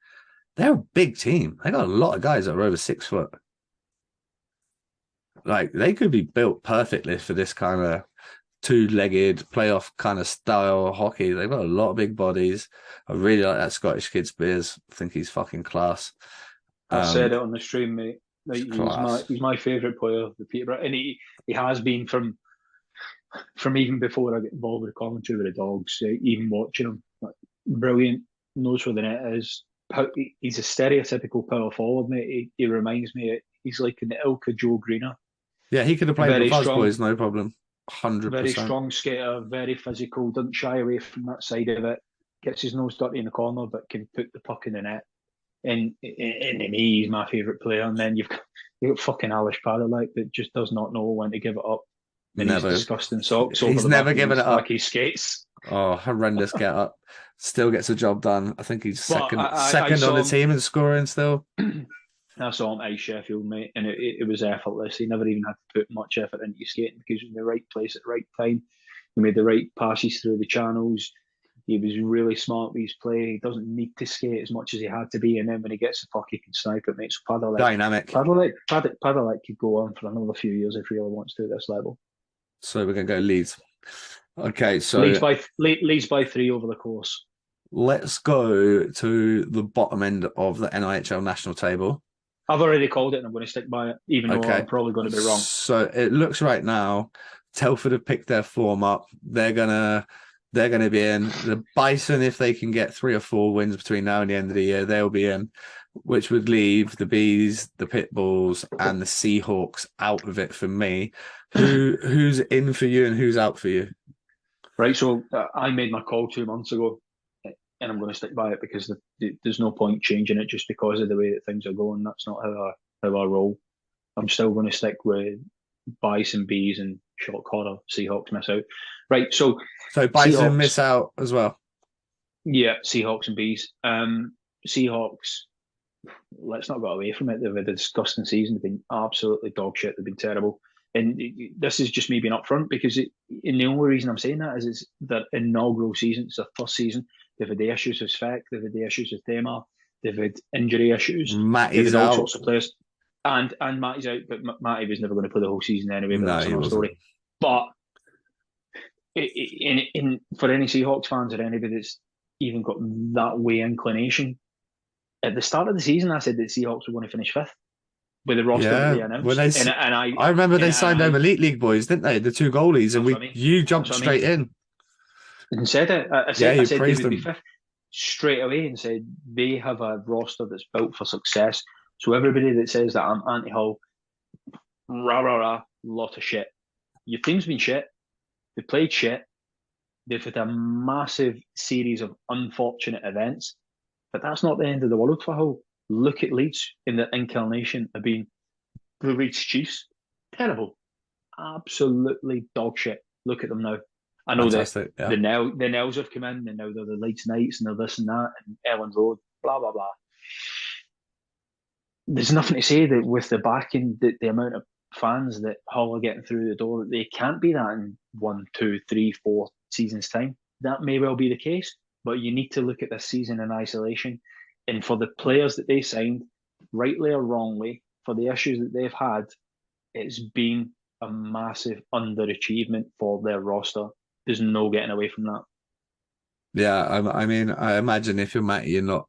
They're a big team. They got a lot of guys that are over 6 foot. Like, they could be built perfectly for this kind of 2-legged playoff kind of style hockey. They've got a lot of big bodies. I really like that Scottish kid Spears. I think he's fucking class. I said it on the stream, mate. Like, he's my favourite player of the Peterborough, and he has been from even before I get involved with the commentary with the Dogs. Even watching him, like, brilliant. Knows where the net is. He's a stereotypical power forward, mate. He reminds me. He's like in the ilk of Joe Greener. Yeah, he could have played with Fuzz Boys, no problem. 100%. Very strong skater, very physical, doesn't shy away from that side of it, gets his nose dirty in the corner, but can put the puck in the net. And to me, he's my favourite player. And then you've got fucking Alish Padalek that just does not know when to give it up. And never. He's disgusting socks. He's never given it up. Like he skates. Oh, horrendous get up. Still gets a job done. I think he's second on the team in scoring still. I saw him at Sheffield, mate, and it was effortless. He never even had to put much effort into skating because he was in the right place at the right time. He made the right passes through the channels. He was really smart with his play. He doesn't need to skate as much as he had to be, and then when he gets the puck, he can snipe it, mate. So Padalek, dynamic. Padalek could go on for another few years if he really wants to at this level. So we're going to go Leeds. Okay, so Leeds by 3 over the course. Let's go to the bottom end of the NIHL national table. I've already called it and I'm going to stick by it, even though I'm probably going to be wrong. So it looks right now, Telford have picked their form up. They're gonna be in. The Bison, if they can get 3 or 4 wins between now and the end of the year, they'll be in, which would leave the Bees, the Pitbulls, and the Seahawks out of it for me. Who's in for you and who's out for you? Right, so I made my call 2 months ago, and I'm going to stick by it because there's no point changing it just because of the way that things are going. That's not how I roll. I'm still going to stick with Bison, Bees, and shock horror, Seahawks miss out. Right, so Bison Seahawks miss out as well. Yeah, Seahawks and Bees. Seahawks, let's not go away from it. They've had a disgusting season. They've been absolutely dog shit. They've been terrible. And this is just me being upfront because and the only reason I'm saying that is it's their inaugural season. It's their first season. They've had the issues with Svek. They've had the issues with Demar. They've had injury issues. Matty's out. All sorts of players. And Matty's out, but Matty was never going to play the whole season anyway. But that's another story. But for any Seahawks fans or anybody that's even got that way inclination, at the start of the season, I said that Seahawks were going to finish 5th. With the roster that they announced. I remember they signed them Elite League boys, didn't they? The 2 goalies, and you jumped straight in. And said it. I said they would be 5th straight away and said they have a roster that's built for success. So everybody that says that I'm anti-Hull, lot of shit. Your team's been shit. They played shit. They've had a massive series of unfortunate events. But that's not the end of the world for Hull. Look at Leeds in the incarnation of being the Leeds Chiefs. Terrible. Absolutely dog shit. Look at them now. I know that the Nels have come in and now they're the Leeds Knights and they're this and that and Elland Road, blah, blah, blah. There's nothing to say that with the backing, the amount of fans that Hull are getting through the door. They can't be that in 1, 2, 3, 4 seasons' time. That may well be the case, but you need to look at this season in isolation. And for the players that they signed, rightly or wrongly, for the issues that they've had, it's been a massive underachievement for their roster. There's no getting away from that. Yeah, I mean, I imagine if you're Matty, you're not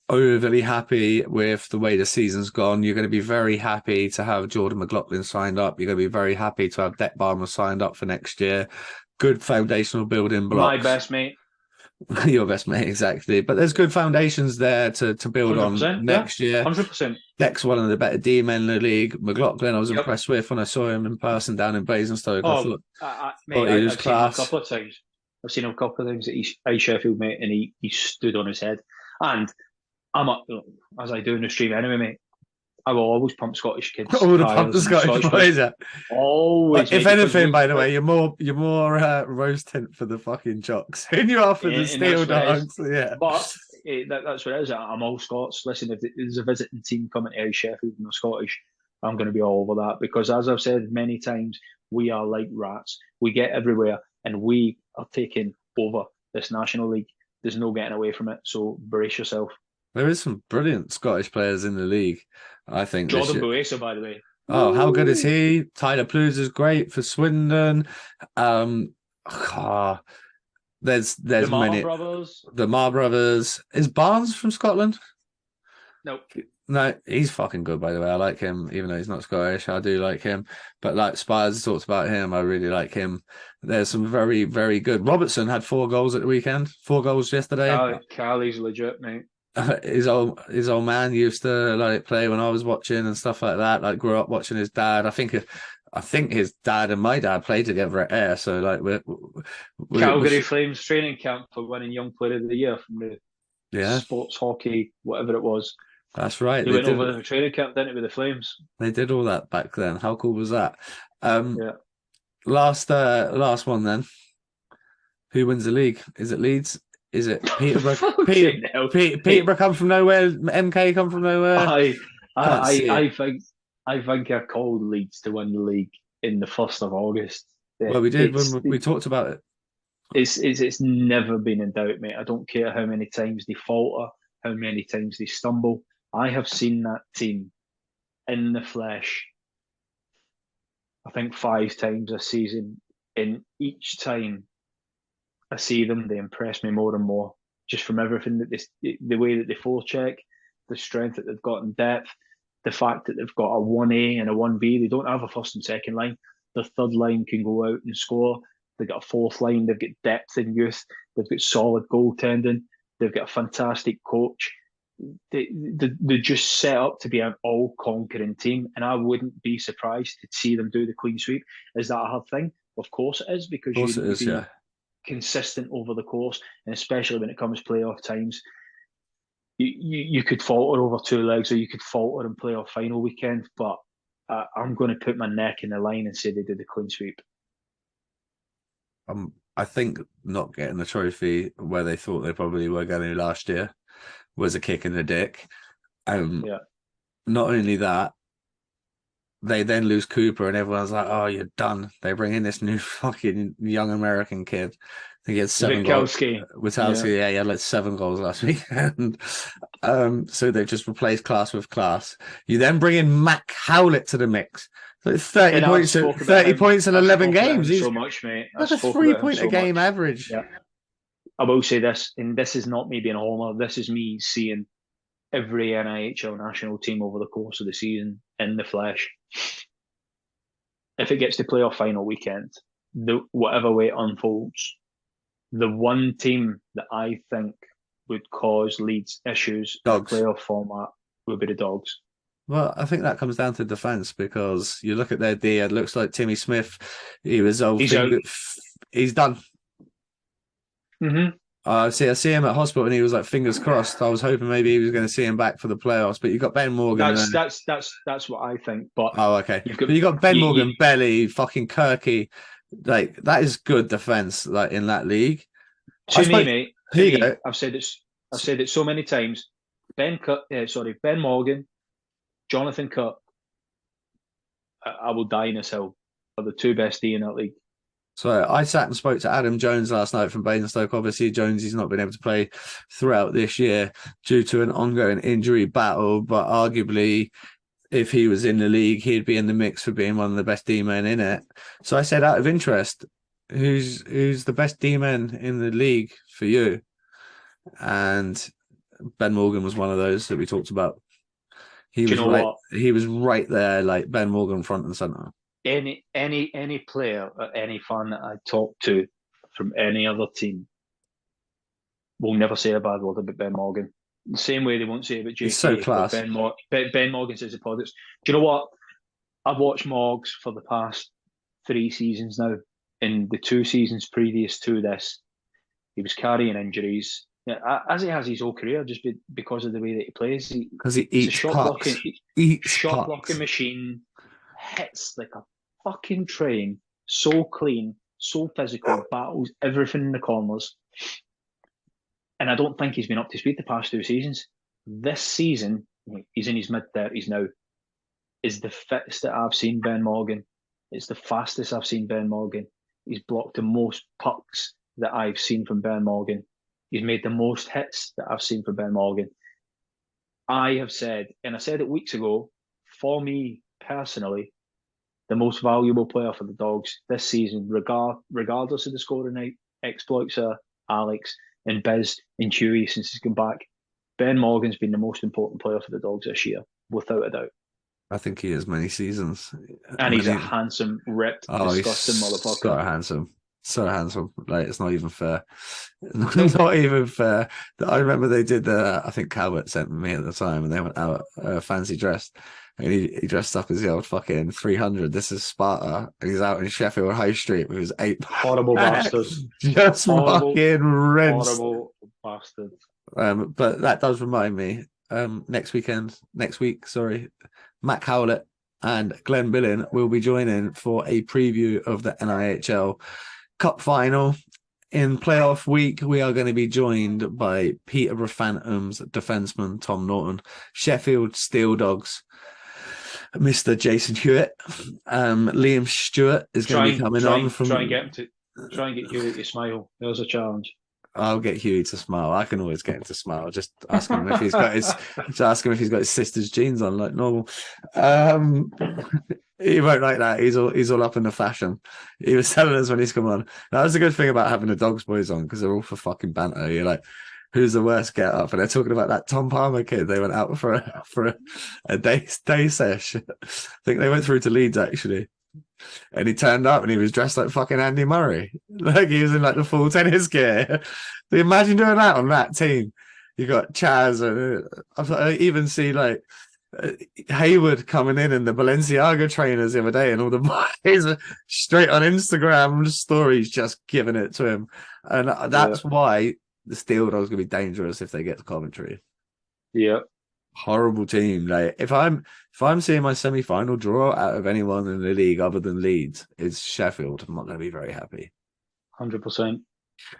overly happy with the way the season's gone. You're going to be very happy to have Jordan McLaughlin signed up. You're going to be very happy to have Deck Barmer signed up for next year. Good foundational building blocks. My best mate. Your best mate, exactly. But there's good foundations there to build on next year. 100%. Deck's one of the better D-men in the league. McLaughlin, I was impressed with when I saw him in person down in Basingstoke. I've seen him a couple of times. I've seen him a couple of times at East Sheffield, mate, and he stood on his head. And as I do in the stream anyway, mate, I will always pump Scottish kids. Pump the Scottish boys. Always. If anything, by the way, you're more rose tint for the fucking Jocks. And you are for the Steel Dogs. Yeah. But that's what it is. I'm all Scots. Listen, if there's a visiting team coming to East Sheffield and they're Scottish, I'm going to be all over that. Because as I've said many times, we are like rats. We get everywhere and we are taking over this National League. There's no getting away from it. So brace yourself. There is some brilliant Scottish players in the league, I think. Jordan Buesa, by the way. Oh, how good is he? Tyler Plews is great for Swindon. There's the many. Brothers. The Marr brothers. Is Barnes from Scotland? Nope. No, he's fucking good, by the way. I like him, even though he's not Scottish. I do like him. But like Spires talked about him, I really like him. There's some very, very good. Robertson had 4 goals at the weekend. 4 goals yesterday. Callie's legit, mate. His old man used to like play when I was watching and stuff like that. Like grew up watching his dad. I think his dad and my dad played together at Ayr. So like we're Calgary Flames training camp for winning Young Player of the Year from the sports hockey, whatever it was. That's right. They went over the training camp, didn't it, with the Flames? They did all that back then. How cool was that? Last one then. Who wins the league? Is it Leeds? Is it Peterborough? Peterborough come from nowhere. MK come from nowhere. I think I called Leeds to win the league in the 1st of August. Well, we did when we talked about it. It's never been in doubt, mate. I don't care how many times they falter, how many times they stumble. I have seen that team in the flesh, I think 5 times a season. And each time I see them, they impress me more and more. Just from everything that the way that they forecheck, the strength that they've got in depth, the fact that they've got a 1A and a 1B. They don't have a first and second line. Their third line can go out and score. They've got a fourth line. They've got depth in youth. They've got solid goaltending. They've got a fantastic coach. They're just set up to be an all-conquering team, and I wouldn't be surprised to see them do the clean sweep. Is that a hard thing? Of course it is, because you need to be consistent over the course, and especially when it comes to playoff times. You could falter over 2 legs, or you could falter and play off final weekend, but I'm going to put my neck in the line and say they did the clean sweep. I think not getting the trophy where they thought they probably were going to last year was a kick in the dick. Not only that, they then lose Cooper and everyone's like, oh, you're done. They bring in this new fucking young American kid. I think he had 7 goals. Witkowski, he had like 7 goals last weekend. So they've just replaced class with class. You then bring in Mac Howlett to the mix. So it's 30 points in 11 games. He's so much, mate. That's a 3-point a game average. Yeah. I will say this, and this is not me being a homer. This is me seeing every NIHL national team over the course of the season in the flesh. If it gets to playoff final weekend, whatever way it unfolds, the one team that I think would cause Leeds issues in the playoff format would be the Dogs. Well, I think that comes down to defence, because you look at their D, it looks like Timmy Smith, he's done. Mm-hmm. I see him at hospital and he was like fingers crossed. I was hoping maybe he was going to see him back for the playoffs, but you got Ben Morgan. That's what I think. But okay. You got Ben Morgan, Belly, fucking Kirky. Like that is good defense. Like in that league. To me, mate. I've said it so many times. Ben Morgan, Jonathan Cook, I will die in this hill, are the two best D in that league. So I sat and spoke to Adam Jones last night from Basingstoke. Obviously, Jonesy's not been able to play throughout this year due to an ongoing injury battle, but arguably, if he was in the league, he'd be in the mix for being one of the best D-men in it. So I said, out of interest, who's the best D-man in the league for you? And Ben Morgan was one of those that we talked about. He was right there, like Ben Morgan, front and center. Any player or any fan that I talk to from any other team will never say a bad word about Ben Morgan. The same way they won't say about JK. He's so class. Ben Morgan says the products. Do you know what? I've watched Morgs for the past 3 seasons now. In the 2 seasons previous to this, he was carrying injuries. Yeah, as he has his whole career, just because of the way that he plays. Because he eats pucks. Shot blocking machine, hits like a fucking train, so clean, so physical, battles everything in the corners. And I don't think he's been up to speed the past 2 seasons. This season, he's in his mid-30s now, is the fittest that I've seen Ben Morgan. It's the fastest I've seen Ben Morgan. He's blocked the most pucks that I've seen from Ben Morgan. He's made the most hits that I've seen from Ben Morgan. I have said, and I said it weeks ago, for me personally, the most valuable player for the Dogs this season, regardless of the scoring exploits of Alex and Biz and Chewy since he's come back, Ben Morgan's been the most important player for the Dogs this year, without a doubt. I think he has many seasons. And he's a handsome, ripped, disgusting motherfucker. So handsome. Like, it's not even fair. Not even fair. I remember they did I think Calvert sent me at the time, and they went out fancy dressed. And he dressed up as the old fucking 300. This is Sparta. And he's out in Sheffield High Street with his 8 horrible bastards. Just fucking rinsed. Horrible bastards. But that does remind me, next week, Matt Howlett and Glenn Billen will be joining for a preview of the NIHL Cup final. In playoff week, we are going to be joined by Peterborough Phantoms defenseman Tom Norton, Sheffield Steel Dogs, Mr. Jason Hewitt, Liam Stewart is going to be coming on from. Try and get Hewitt to smile. There's a challenge. I'll get Huey to smile. I can always get him to smile. Just ask him if he's got his sister's jeans on like normal. He won't like that. He's all up in the fashion. He was telling us when he's come on. That was a good thing about having the Dogs boys on, because they're all for fucking banter. You're like, who's the worst get up? And they're talking about that Tom Palmer kid. They went out for a day sesh. I think they went through to Leeds actually. And he turned up and he was dressed like fucking Andy Murray. Like he was in like the full tennis gear. Imagine doing that on that team. You got Chaz, and I even see like Hayward coming in the Balenciaga trainers the other day, and all the boys straight on Instagram stories just giving it to him. And that's why the Steel Dogs going to be dangerous if they get to Coventry. Yeah. Horrible team. Like if I'm seeing my semi-final draw out of anyone in the league other than Leeds, it's Sheffield. I'm not going to be very happy. 100%.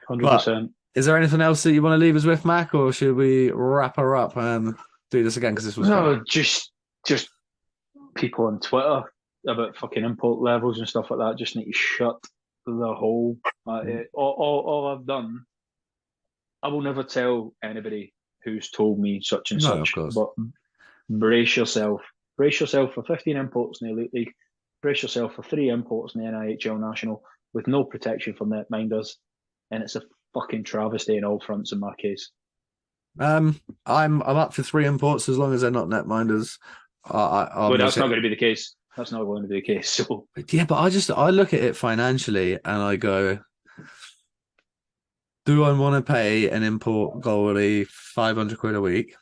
100%. Is there anything else that you want to leave us with, Mac, or should we wrap her up and do this again? Because this was fun. just people on Twitter about fucking import levels and stuff like that just need to shut the hole. All I've done, I will never tell anybody who's told me such and such, but brace yourself. Brace yourself for 15 imports in the Elite League. Brace yourself for 3 imports in the NIHL National with no protection from netminders, and it's a fucking travesty in all fronts in my case. I'm up for 3 imports as long as they're not netminders. But that's not going to be the case. That's not going to be the case. So yeah, but I look at it financially and I go, do I want to pay an import goalie 500 quid a week?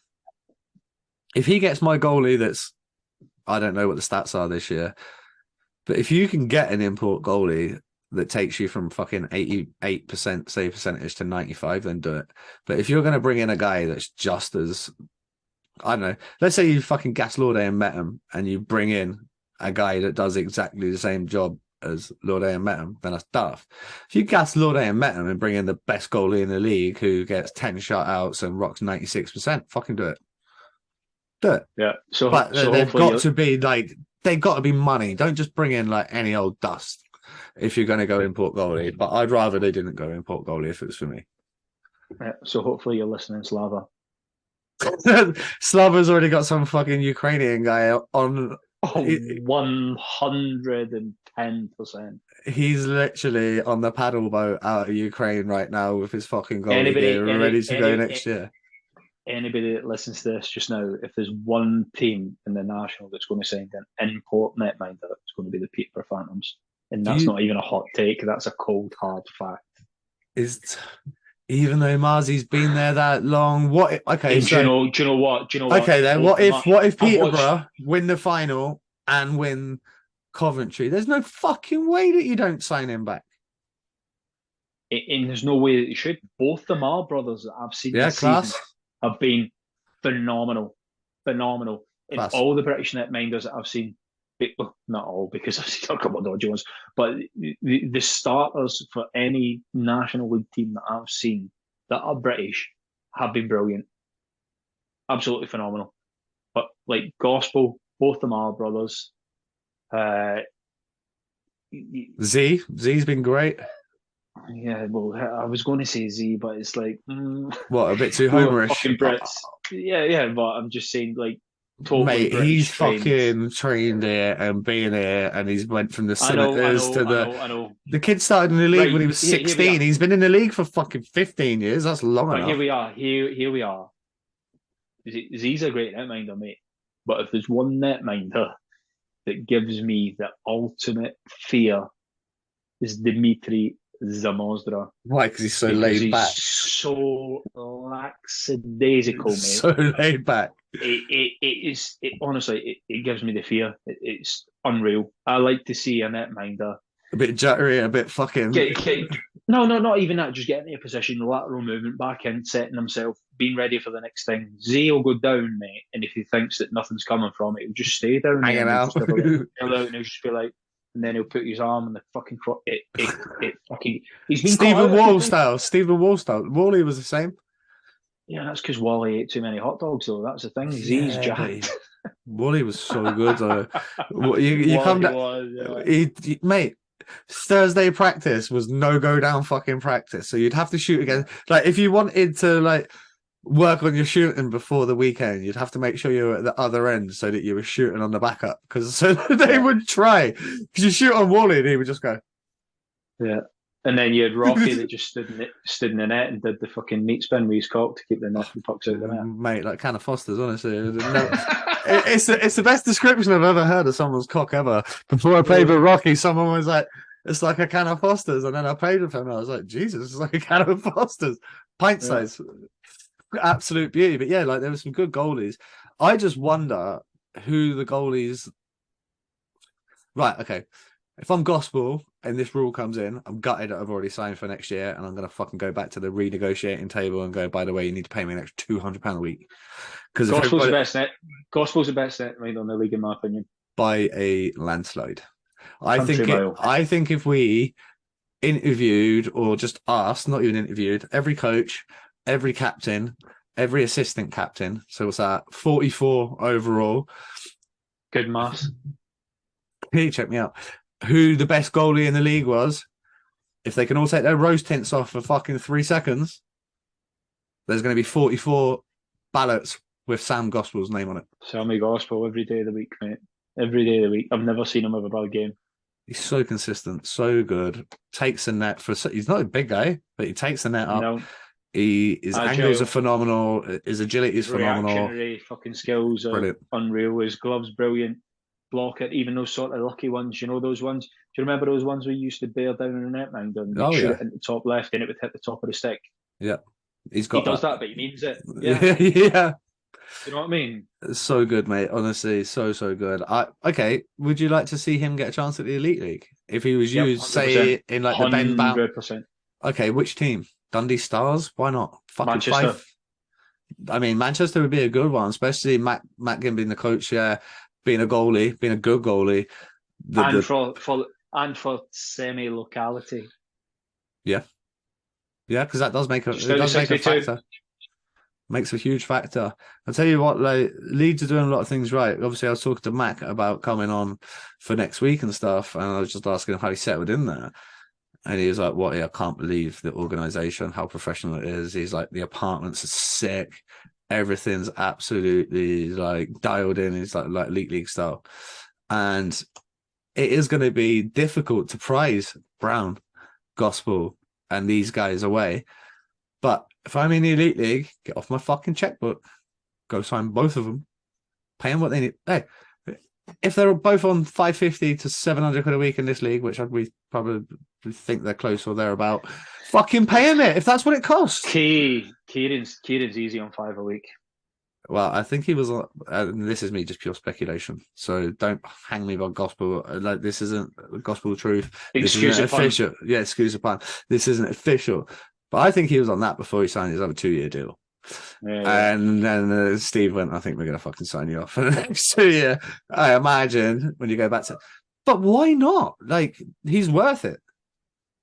If he gets my goalie that's, I don't know what the stats are this year, but if you can get an import goalie that takes you from fucking 88% save percentage to 95, then do it. But if you're going to bring in a guy that's just as, I don't know, let's say you fucking gas Lorde and Metham and you bring in a guy that does exactly the same job as Lorde and Metham, then that's daft. If you gas Lorde and Metham and bring in the best goalie in the league who gets 10 shutouts and rocks 96%, fucking do it. Do it. Yeah. But they've got to be like they got to be money. Don't just bring in like any old dust if you're going to go import goalie. But I'd rather they didn't go import goalie if it was for me. Yeah, so hopefully you're listening, Slava. Slava's already got some fucking Ukrainian guy on. 110%. He's literally on the paddle boat out of Ukraine right now with his fucking goalie Anybody, gear, any, ready to go any, next year. Anybody that listens to this just now, if there's one team in the national that's going to send an import netminder, it's going to be the Peterborough Phantoms, and that's not even a hot take. That's a cold hard fact. Even though Marzi's been there that long, what? Okay, and so do you know what? Okay, then what if Peterborough win the final and win Coventry? There's no fucking way that you don't sign him back. And there's no way that you should. Both the Mar brothers that I've seen this season have been phenomenal. And all the British netminders that I've seen, well, not all, because I've seen a couple of dodgy ones, but the starters for any National League team that I've seen that are British have been brilliant. Absolutely phenomenal. But like Gospel, both the Mar brothers. Z's been great. Yeah, well, I was going to say Z, but it's like what, a bit too homerish. Fucking Brits. Yeah, but I'm just saying, like, totally. Mate, British he's trained. fucking trained here and being here, and he's went from the Senators to I know. The kid started in the league when he was 16. He's been in the league for fucking 15 years. That's long enough. Here we are. Here we are. Z's a great netminder, mate. But if there's one netminder that gives me the ultimate fear, is Dimitri Zamozdra. Why? Because he's so laid back. So lackadaisical, mate. So laid back. Honestly, it gives me the fear. It's unreal. I like to see a netminder. A bit jittery, a bit fucking. No, not even that. Just getting into a position, lateral movement, back in, setting himself, being ready for the next thing. Zay will go down, mate, and if he thinks that nothing's coming from it, he'll just stay down. Hanging out. And he'll just be like, and then he'll put his arm on the fucking fucking. He's been Stephen Wall style. Stephen Wall style. Wally was the same. Yeah, that's because Wally ate too many hot dogs, though. That's the thing. Z's jacked. Wally was so good. You come down, mate. Thursday practice was no go down fucking practice, so you'd have to shoot again. Like if you wanted to like work on your shooting before the weekend, you'd have to make sure you were at the other end so that you were shooting on the backup, because so they would try. Because you shoot on Wally and he would just go. Yeah. And then you had Rocky that just stood in the net and did the fucking meat spin with his cock to keep the pucks out of the net. Mate, like Canna Foster's, honestly. It's the best description I've ever heard of someone's cock ever. Before I played with Rocky, someone was like, it's like a Canna Foster's. And then I played with him and I was like, Jesus, it's like a Canna Foster's. Pint size. Absolute beauty. But yeah, like there were some good goalies. I just wonder who the goalies... Right, okay. If I'm Gospel and this rule comes in, I'm gutted that I've already signed for next year, and I'm going to fucking go back to the renegotiating table and go, by the way, you need to pay me an extra £200 a week. Because Gospel's the best net. Gospel's the best net right on the league, in my opinion. By a landslide. I think if we interviewed, or just asked, not even interviewed, every coach, every captain, every assistant captain, so what's that, 44 overall. Good maths. Can you check me out? Who the best goalie in the league was, if they can all take their rose tints off for fucking 3 seconds, there's going to be 44 ballots with Sam Gospel's name on it. Sammy Gospel every day of the week, mate. Every day of the week. I've never seen him have a bad game. He's so consistent, so good. Takes the net for. He's not a big guy, but he takes the net up. No. His angles are phenomenal. His agility is phenomenal. Reactionary fucking skills are brilliant. Unreal. His gloves brilliant. Block it, even those sort of lucky ones. You know those ones? Do you remember those ones we used to bear down in the netminder and shoot it in the top left and it would hit the top of the stick? Yeah. He does that, but he means it. Yeah. Yeah. You know what I mean? So good, mate. Honestly, so good. Okay. Would you like to see him get a chance at the Elite League if he was used, say, in like the Ben Bound? 100%. Okay, which team? Dundee Stars? Why not? Fucking Manchester. I mean, Manchester would be a good one, especially Matt Ginn being the coach. Yeah. Being a goalie, being a good goalie, and for semi-locality. Yeah, because that does make a factor. Makes a huge factor. I'll tell you what, like, Leeds are doing a lot of things right. Obviously, I was talking to Mac about coming on for next week and stuff, and I was just asking him how he settled in there. And he was like, "What? Yeah, I can't believe the organisation, how professional it is." He's like, "The apartments are sick. Everything's absolutely like dialed in. It's like elite league style." And it is going to be difficult to prize Brown, Gospel, and these guys away. But if I'm in the elite league, get off my fucking checkbook, go sign both of them, pay them what they need. Hey, if they're both on 550 to 700 quid a week in this league, which we probably think they're close or thereabout, fucking pay him it if that's what it costs. Kieran's easy on 5 a week. Well, I think he was. This is me, just pure speculation. So don't hang me by gospel. Like, this isn't gospel truth. This isn't official. Yeah, excuse upon. This isn't official. But I think he was on that before he signed his other 2-year deal. Yeah. And then Steve went, "I think we're going to fucking sign you off for the next 2 years." I imagine when you go back to, but why not? Like, he's worth it.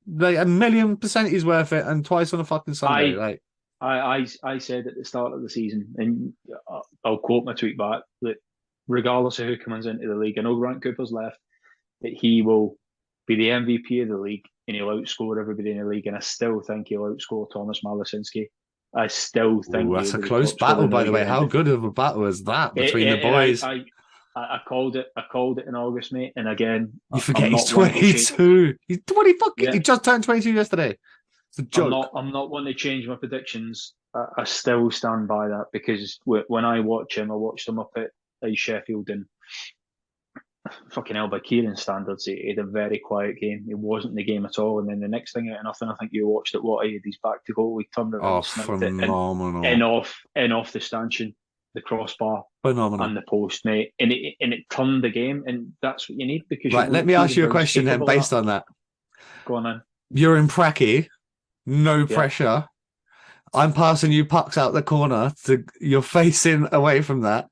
Like, 1,000,000% he's worth it, and twice on a fucking Sunday. I said at the start of the season, and I'll quote my tweet back, that regardless of who comes into the league, I know Grant Cooper's left, that he will be the MVP of the league and he'll outscore everybody in the league. And I still think he'll outscore Thomas Malasinski. I still think that's a close battle, by the way. How good of a battle is that between the boys? I called it. I called it in August, mate. And again, you forget he's 22. He's 20 fucking. Yeah. He just turned 22 yesterday. It's a joke. I'm not one to change my predictions. I still stand by that, because when I watch him, I watched him up at Sheffield, and fucking hell, by Kieran's standards, he had a very quiet game. He wasn't in the game at all. And then the next thing out of nothing, I think you watched it. What, he had his back to goal. He turned around, phenomenal, and off the stanchion, the crossbar, phenomenal, and the post, mate. And it turned the game, and that's what you need. Because right, let me ask you a question then, based on that. Go on then. You're in Pracky, no pressure. I'm passing you pucks out the corner. You're facing away from that.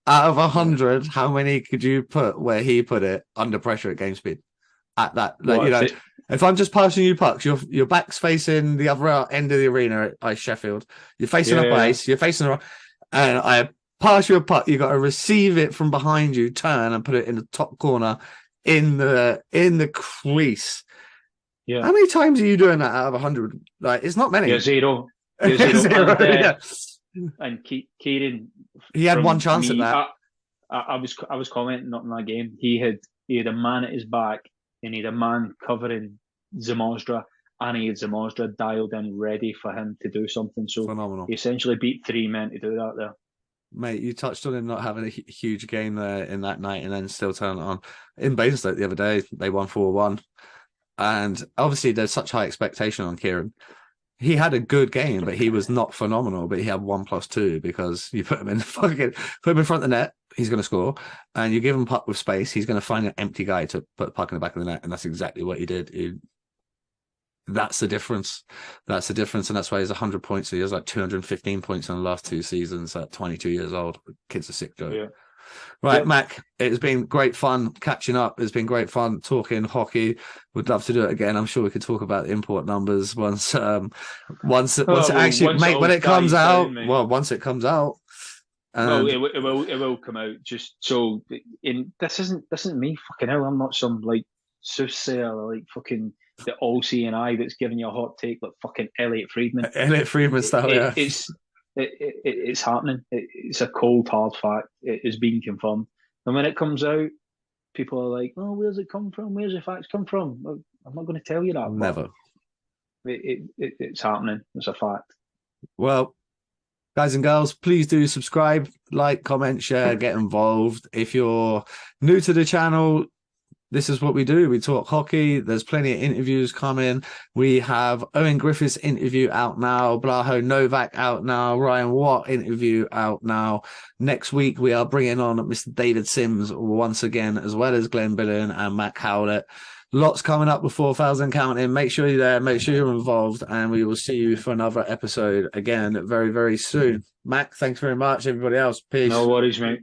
Out of 100, how many could you put where he put it under pressure at game speed? At that, like, if I'm just passing you pucks, your back's facing the other end of the arena at Ice Sheffield. You're facing up ice. You're facing the, and I pass you a puck. You got to receive it from behind you, turn and put it in the top corner in the crease. Yeah. How many times are you doing that out of 100? Like, it's not many. Yeah, zero. Zero. And Kieran, he had one chance at that. I was commenting on that game. He had a man at his back, and he had a man covering Zamosdra, and he had Zamosdra dialed in, ready for him to do something. So phenomenal. He essentially beat 3 men to do that there. Mate, you touched on him not having a huge game there in that night, and then still turn it on. In Basingstoke the other day, they won 4-1, and obviously there's such high expectation on Kieran. He had a good game, but he was not phenomenal. But he had 1+2 because you put him in front of the net, he's going to score, and you give him puck with space, he's going to find an empty guy to put the puck in the back of the net, and that's exactly what he did. That's the difference. That's the difference, and that's why he's 100 points. He has like 215 points in the last 2 seasons at 22 years old. Kid's a sick joke. Yeah. Right, Mac, it's been great fun catching up. It's been great fun talking hockey. Would love to do it again. I'm sure we could talk about the import numbers once it comes out. Once it comes out. It will come out. Just so, this isn't me. Fucking hell, I'm not some like soothsayer, like fucking the all-seeing eye that's giving you a hot take like fucking Elliot Friedman. Elliot Friedman style, yeah. It's happening. It's a cold, hard fact. It is being confirmed. And when it comes out, people are like, "Oh, where's it come from? Where's the facts come from?" Well, I'm not going to tell you that. Never. It's happening. It's a fact. Well, guys and girls, please do subscribe, like, comment, share, get involved. If you're new to the channel, this is what we do. We talk hockey. There's plenty of interviews coming. We have Owen Griffiths interview out now, Blaho Novak out now, Ryan Watt interview out now. Next week, we are bringing on Mr. David Sims once again, as well as Glenn Billen and Matt Howlett. Lots coming up with 4,000 counting. Make sure you're there. Make sure you're involved. And we will see you for another episode again very, very soon. Mac, thanks very much. Everybody else, peace. No worries, mate.